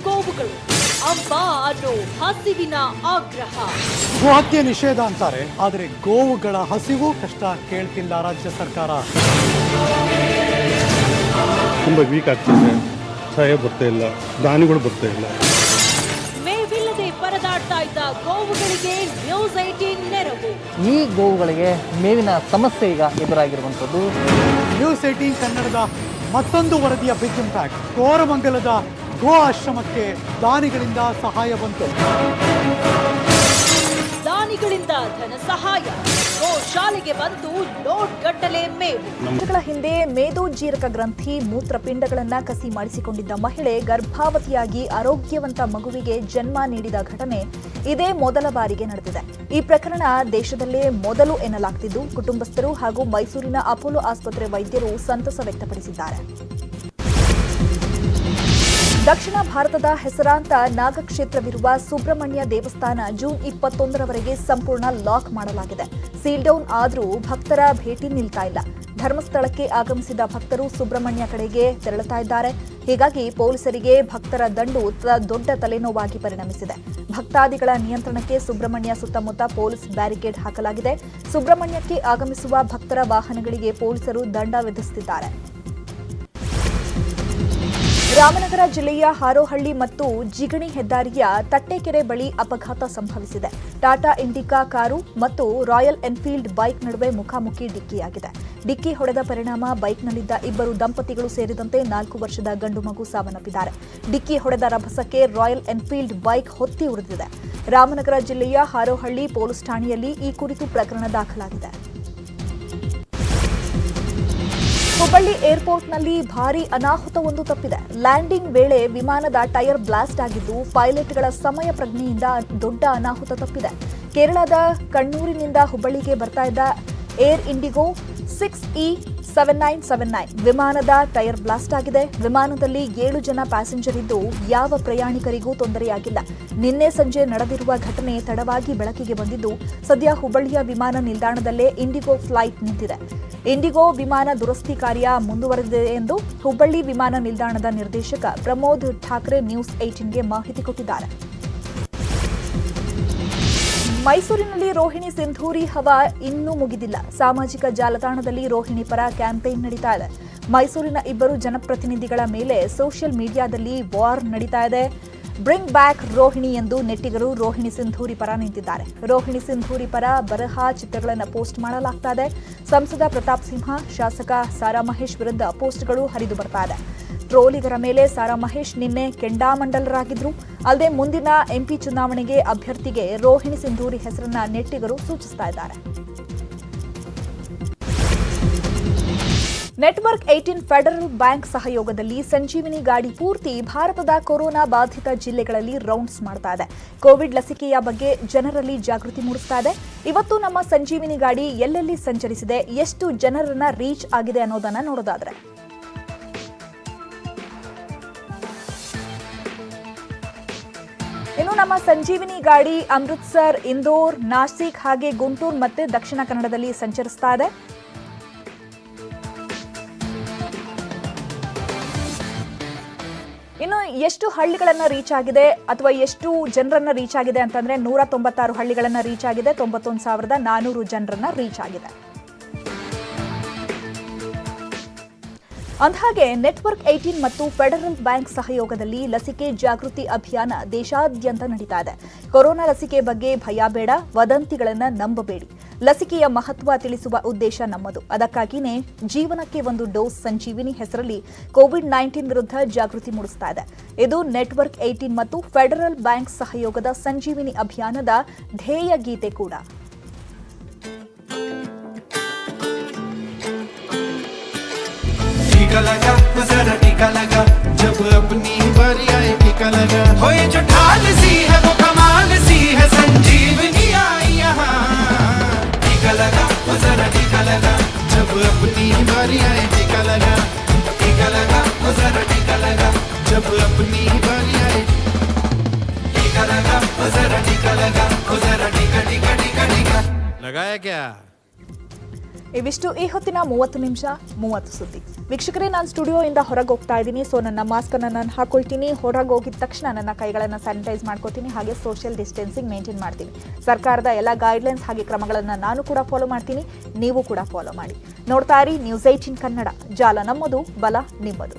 ಗೋವುಗಳು ಅಬ್ಬಾ ಅನ್ನೋ ಹಸಿವಿನ ಆಗ್ರಹ. ಗೋಹತ್ಯೆ ನಿಷೇಧ ಅಂತಾರೆ, ಆದರೆ ಗೋವುಗಳ ಹಸಿವು ಕಷ್ಟ ಕೇಳ್ತಿಲ್ಲ ರಾಜ್ಯ ಸರ್ಕಾರ. ತುಂಬ ವೀಕ್ ಆಗ್ತಿದೆ, ಸಹಾಯ ಬರ್ತಾ ಇಲ್ಲ, ದಾನಿಗಳು ಬರ್ತಾ ಇಲ್ಲ. ಮೇವಿಲ್ಲದೆ ಪರದಾಡ್ತಾ ಇದ್ದ ಗೋವುಗಳಿಗೆ ನ್ಯೂಸ್ 18 ನೆರವು. ಈ ಗೋವುಗಳಿಗೆ ಮೇವಿನ ಸಮಸ್ಯೆ ಈಗ ಎದುರಾಗಿರುವಂಥದ್ದು. ನ್ಯೂಸ್ 18 ಕನ್ನಡದ ಮತ್ತೊಂದು ವರದಿಯ ಬಿಗ್ ಇಂಪ್ಯಾಕ್ಟ್. ಕೋರಮಂಗಲದ ಗೋ ಆಶ್ರಮಕ್ಕೆ ದಾನಿಗಳಿಂದ ಸಹಾಯ ಬಂತು. ದಾನಿಗಳಿಂದ ಧನ ಸಹಾಯ, ಗೋ ಶಾಲೆಗೆ ಬಂದು ಲೋಡ್ ಗಟ್ಟಲೆ ಮೇವು. ವರ್ಷಗಳ ಹಿಂದೆ ಮೇದೋಜೀರಕ ಗ್ರಂಥಿ ಮೂತ್ರಪಿಂಡಗಳನ್ನ ಕಸಿ ಮಾಡಿಸಿಕೊಂಡಿದ್ದ ಮಹಿಳೆ ಗರ್ಭಾವತಿಯಾಗಿ ಆರೋಗ್ಯವಂತ ಮಗುವಿಗೆ ಜನ್ಮ ನೀಡಿದ ಘಟನೆ ಇದೇ ಮೊದಲ ಬಾರಿಗೆ ನಡೆದಿದೆ. ಈ ಪ್ರಕರಣ ದೇಶದಲ್ಲೇ ಮೊದಲು ಎನ್ನಲಾಗ್ತಿದ್ದು, ಕುಟುಂಬಸ್ಥರು ಹಾಗೂ ಮೈಸೂರಿನ ಅಪೋಲೋ ಆಸ್ಪತ್ರೆ ವೈದ್ಯರು ಸಂತಸ ವ್ಯಕ್ತಪಡಿಸಿದ್ದಾರೆ. ದಕ್ಷಿಣ ಭಾರತದ ಹೆಸರಾಂತ ನಾಗಕ್ಷೇತ್ರವಿರುವ ಸುಬ್ರಹ್ಮಣ್ಯ ದೇವಸ್ಥಾನ ಜೂನ್ 21ರವರೆಗೆ ಸಂಪೂರ್ಣ ಲಾಕ್ ಮಾಡಲಾಗಿದೆ. ಸೀಲ್ ಡೌನ್ ಆದರೂ ಭಕ್ತರ ಭೇಟಿ ನಿಲ್ತಾ ಇಲ್ಲ. ಧರ್ಮಸ್ಥಳಕ್ಕೆ ಆಗಮಿಸಿದ ಭಕ್ತರು ಸುಬ್ರಹ್ಮಣ್ಯ ಕಡೆಗೆ ತೆರಳುತ್ತಾ ಇದ್ದಾರೆ. ಹೀಗಾಗಿ ಪೊಲೀಸರಿಗೆ ಭಕ್ತರ ದಂಡು ದೊಡ್ಡ ತಲೆನೋವಾಗಿ ಪರಿಣಮಿಸಿದೆ. ಭಕ್ತಾದಿಗಳ ನಿಯಂತ್ರಣಕ್ಕೆ ಸುಬ್ರಹ್ಮಣ್ಯ ಸುತ್ತಮುತ್ತ ಪೊಲೀಸ್ ಬ್ಯಾರಿಕೇಡ್ ಹಾಕಲಾಗಿದೆ. ಸುಬ್ರಹ್ಮಣ್ಯಕ್ಕೆ ಆಗಮಿಸುವ ಭಕ್ತರ ವಾಹನಗಳಿಗೆ ಪೊಲೀಸರು ದಂಡ ವಿಧಿಸುತ್ತಿದ್ದಾರೆ. ರಾಮನಗರ ಜಿಲ್ಲೆಯ ಹಾರೋಹಳ್ಳಿ ಮತ್ತು ಜಿಗಣಿ ಹೆದ್ದಾರಿಯ ತಟ್ಟೆಕೆರೆ ಬಳಿ ಅಪಘಾತ ಸಂಭವಿಸಿದೆ. ಟಾಟಾ ಇಂಡಿಕಾ ಕಾರು ಮತ್ತು ರಾಯಲ್ ಎನ್ಫೀಲ್ಡ್ ಬೈಕ್ ನಡುವೆ ಮುಖಾಮುಖಿ ಡಿಕ್ಕಿಯಾಗಿದೆ. ಡಿಕ್ಕಿ ಹೊಡೆದ ಪರಿಣಾಮ ಬೈಕ್ನಲ್ಲಿದ್ದ ಇಬ್ಬರು ದಂಪತಿಗಳು ಸೇರಿದಂತೆ 4 ವರ್ಷದ ಗಂಡು ಮಗು ಸಾವನ್ನಪ್ಪಿದ್ದಾರೆ. ಡಿಕ್ಕಿ ಹೊಡೆದ ರಭಸಕ್ಕೆ ರಾಯಲ್ ಎನ್ಫೀಲ್ಡ್ ಬೈಕ್ ಹೊತ್ತಿ ಉರಿದಿದೆ. ರಾಮನಗರ ಜಿಲ್ಲೆಯ ಹಾರೋಹಳ್ಳಿ ಪೊಲೀಸ್ ಠಾಣೆಯಲ್ಲಿ ಈ ಕುರಿತು ಪ್ರಕರಣ ದಾಖಲಾಗಿದೆ. ಹುಬ್ಬಳ್ಳಿ ಏರ್ಪೋರ್ಟ್ನಲ್ಲಿ ಭಾರೀ ಅನಾಹುತವೊಂದು ತಪ್ಪಿದೆ. ಲ್ಯಾಂಡಿಂಗ್ ವೇಳೆ ವಿಮಾನದ ಟೈರ್ ಬ್ಲಾಸ್ಟ್ ಆಗಿದ್ದು, ಪೈಲಟ್ಗಳ ಸಮಯ ಪ್ರಜ್ಞೆಯಿಂದ ದೊಡ್ಡ ಅನಾಹುತ ತಪ್ಪಿದೆ. ಕೇರಳದ ಕಣ್ಣೂರಿನಿಂದ ಹುಬ್ಬಳ್ಳಿಗೆ ಬರ್ತಾ ಇದ್ದ ಏರ್ ಇಂಡಿಗೋ 6E7979 ವಿಮಾನದ ಟೈರ್ ಬ್ಲಾಸ್ಟ್ ಆಗಿದೆ. ವಿಮಾನದಲ್ಲಿ 7 ಜನ ಪ್ಯಾಸೆಂಜರ್ ಇದ್ದು, ಯಾವ ಪ್ರಯಾಣಿಕರಿಗೂ ತೊಂದರೆಯಾಗಿಲ್ಲ. ನಿನ್ನೆ ಸಂಜೆ ನಡೆದಿರುವ ಘಟನೆ ತಡವಾಗಿ ಬೆಳಕಿಗೆ ಬಂದಿದ್ದು, ಸದ್ಯ ಹುಬ್ಬಳ್ಳಿಯ ವಿಮಾನ ನಿಲ್ದಾಣದಲ್ಲೇ ಇಂಡಿಗೋ ಫ್ಲೈಟ್ ನಿಂತಿದೆ. ಇಂಡಿಗೋ ವಿಮಾನ ದುರಸ್ತಿ ಕಾರ್ಯ ಮುಂದುವರೆದಿದೆ ಎಂದು ಹುಬ್ಬಳ್ಳಿ ವಿಮಾನ ನಿಲ್ದಾಣದ ನಿರ್ದೇಶಕ ಪ್ರಮೋದ್ ಠಾಕ್ರೆ ನ್ಯೂಸ್ 18ಗೆ ಮಾಹಿತಿ ಕೊಟ್ಟಿದ್ದಾರೆ. ಮೈಸೂರಿನಲ್ಲಿ ರೋಹಿಣಿ ಸಿಂಧೂರಿ ಹವಾ ಇನ್ನೂ ಮುಗಿದಿಲ್ಲ. ಸಾಮಾಜಿಕ ಜಾಲತಾಣದಲ್ಲಿ ರೋಹಿಣಿ ಪರ ಕ್ಯಾಂಪೇನ್ ನಡೀತಾ ಇದೆ. ಮೈಸೂರಿನ ಇಬ್ಬರು ಜನಪ್ರತಿನಿಧಿಗಳ ಮೇಲೆ ಸೋಷಿಯಲ್ ಮೀಡಿಯಾದಲ್ಲಿ ವಾರ್ ನಡೀತಾ ಇದೆ. ಬ್ರಿಂಗ್ ಬ್ಯಾಕ್ ರೋಹಿಣಿ ಎಂದು ನೆಟ್ಟಿಗರು ರೋಹಿಣಿ ಸಿಂಧೂರಿ ಪರ ನಿಂತಿದ್ದಾರೆ. ರೋಹಿಣಿ ಸಿಂಧೂರಿ ಪರ ಬರಹ ಚಿತ್ರಗಳನ್ನು ಪೋಸ್ಟ್ ಮಾಡಲಾಗ್ತಾ ಇದೆ. ಸಂಸದ ಪ್ರತಾಪ್ ಸಿಂಹ, ಶಾಸಕ ಸಾರಾ ಮಹೇಶ್ ವಿರುದ್ಧ ಪೋಸ್ಟ್ಗಳು ಹರಿದು ಬರ್ತಾ ಇದೆ. ಟ್ರೋಲಿಗರ ಮೇಲೆ ಸಾರಾ ಮಹೇಶ್ ನಿನ್ನೆ ಕೆಂಡಾಮಂಡಲರಾಗಿದ್ರು. ಅಲ್ಲದೆ ಮುಂದಿನ ಎಂಪಿ ಚುನಾವಣೆಗೆ ಅಭ್ಯರ್ಥಿಗೆ ರೋಹಿಣಿ ಸಿಂಧೂರಿ ಹೆಸರನ್ನ ನೆಟ್ಟಿಗರು ಸೂಚಿಸ್ತಾ ಇದ್ದಾರೆ. ನೆಟ್ವರ್ಕ್ 18 ಫೆಡರಲ್ ಬ್ಯಾಂಕ್ ಸಹಯೋಗದಲ್ಲಿ ಸಂಜೀವಿನಿ ಗಾಡಿ ಪೂರ್ತಿ ಭಾರತದ ಕೊರೋನಾ ಬಾಧಿತ ಜಿಲ್ಲೆಗಳಲ್ಲಿ ರೌಂಡ್ಸ್ ಮಾಡ್ತಾ ಇದೆ. ಕೋವಿಡ್ ಲಸಿಕೆಯ ಬಗ್ಗೆ ಜನರಲ್ಲಿ ಜಾಗೃತಿ ಮೂಡಿಸ್ತಾ ಇದೆ. ಇವತ್ತು ನಮ್ಮ ಸಂಜೀವಿನಿ ಗಾಡಿ ಎಲ್ಲೆಲ್ಲಿ ಸಂಚರಿಸಿದೆ, ಎಷ್ಟು ಜನರನ್ನ ರೀಚ್ ಆಗಿದೆ ಅನ್ನೋದನ್ನ ನೋಡೋದಾದ್ರೆ, ಇನ್ನು ನಮ್ಮ ಸಂಜೀವಿನಿ ಗಾಡಿ ಅಮೃತ್ಸರ್, ಇಂದೋರ್, ನಾಸಿಕ್ ಹಾಗೆ ಗುಂಟೂರು ಮತ್ತೆ ದಕ್ಷಿಣ ಕನ್ನಡದಲ್ಲಿ ಸಂಚರಿಸ್ತಾ ಇದೆ. ಇನ್ನು ಎಷ್ಟು ಹಳ್ಳಿಗಳನ್ನ ರೀಚ್ ಆಗಿದೆ ಅಥವಾ ಎಷ್ಟು ಜನರನ್ನ ರೀಚ್ ಆಗಿದೆ ಅಂತಂದ್ರೆ 196 ಹಳ್ಳಿಗಳನ್ನ ರೀಚ್ ಆಗಿದೆ. 91,400 ಜನರನ್ನ ರೀಚ್ ಆಗಿದೆ. ಅಂದಹಾಗೆ ನೆಟ್ವರ್ಕ್ 18 ಮತ್ತು ಫೆಡರಲ್ ಬ್ಯಾಂಕ್ ಸಹಯೋಗದಲ್ಲಿ ಲಸಿಕೆ ಜಾಗೃತಿ ಅಭಿಯಾನ ದೇಶಾದ್ಯಂತ ನಡೀತಾ ಇದೆ. ಕೊರೋನಾ ಲಸಿಕೆ ಬಗ್ಗೆ ಭಯ ಬೇಡ, ವದಂತಿಗಳನ್ನ ನಂಬಬೇಡಿ. ಲಸಿಕೆಯ ಮಹತ್ವ ತಿಳಿಸುವ ಉದ್ದೇಶ ನಮ್ಮದು. ಅದಕ್ಕಾಗಿಯೇ ಜೀವನಕ್ಕೆ ಒಂದು ಡೋಸ್ ಸಂಜೀವಿನಿ ಹೆಸರಲ್ಲಿ ಕೋವಿಡ್-19 ವಿರುದ್ಧ ಜಾಗೃತಿ ಮೂಡಿಸ್ತಾ ಇದೆ. ಇದು ನೆಟ್ವರ್ಕ್ 18 ಮತ್ತು ಫೆಡರಲ್ ಬ್ಯಾಂಕ್ ಸಹಯೋಗದ ಸಂಜೀವಿನಿ ಅಭಿಯಾನದ ಧ್ಯೇಯ ಗೀತೆ ಕೂಡ. टीका लगा जरा टीका लगा, जब अपनी बारी आए टीका लगा, हो ये जो ढाल सी है वो कमाल सी है, संजीवनी आई यहाँ। टीका लगा जरा टीका लगा, जब अपनी बारी आए टीका लगा, टीका लगा जरा टीका लगा, जब अपनी बारी आए टीका लगा जरा टीका लगा, जरा टीका टीका टीका टीका लगाया क्या। ಇವಿಷ್ಟು ಈ ಹೊತ್ತಿನ 30 ನಿಮಿಷ 30 ಸುದ್ದಿ. ವೀಕ್ಷಕರೇ, ನಾನು ಸ್ಟುಡಿಯೋಯಿಂದ ಹೊರಗೆ ಹೋಗ್ತಾ ಇದ್ದೀನಿ. ಸೊ ನನ್ನ ಮಾಸ್ಕ್ ಅನ್ನು ನಾನು ಹಾಕೊಳ್ತೀನಿ. ಹೊರಗೆ ಹೋಗಿದ ತಕ್ಷಣ ನನ್ನ ಕೈಗಳನ್ನು ಸ್ಯಾನಿಟೈಸ್ ಮಾಡ್ಕೋತೀನಿ. ಹಾಗೆ ಸೋಷಿಯಲ್ ಡಿಸ್ಟೆನ್ಸಿಂಗ್ ಮೇಂಟೈನ್ ಮಾಡ್ತೀನಿ. ಸರ್ಕಾರದ ಎಲ್ಲ ಗೈಡ್ಲೈನ್ಸ್ ಹಾಗೆ ಕ್ರಮಗಳನ್ನು ನಾನು ಕೂಡ ಫಾಲೋ ಮಾಡ್ತೀನಿ. ನೀವು ಕೂಡ ಫಾಲೋ ಮಾಡಿ. ನೋಡ್ತಾ ಇರಿ ನ್ಯೂಸ್ 18 ಕನ್ನಡ. ಜಾಲ ನಮ್ಮದು, ಬಲ ನಿಮ್ಮದು.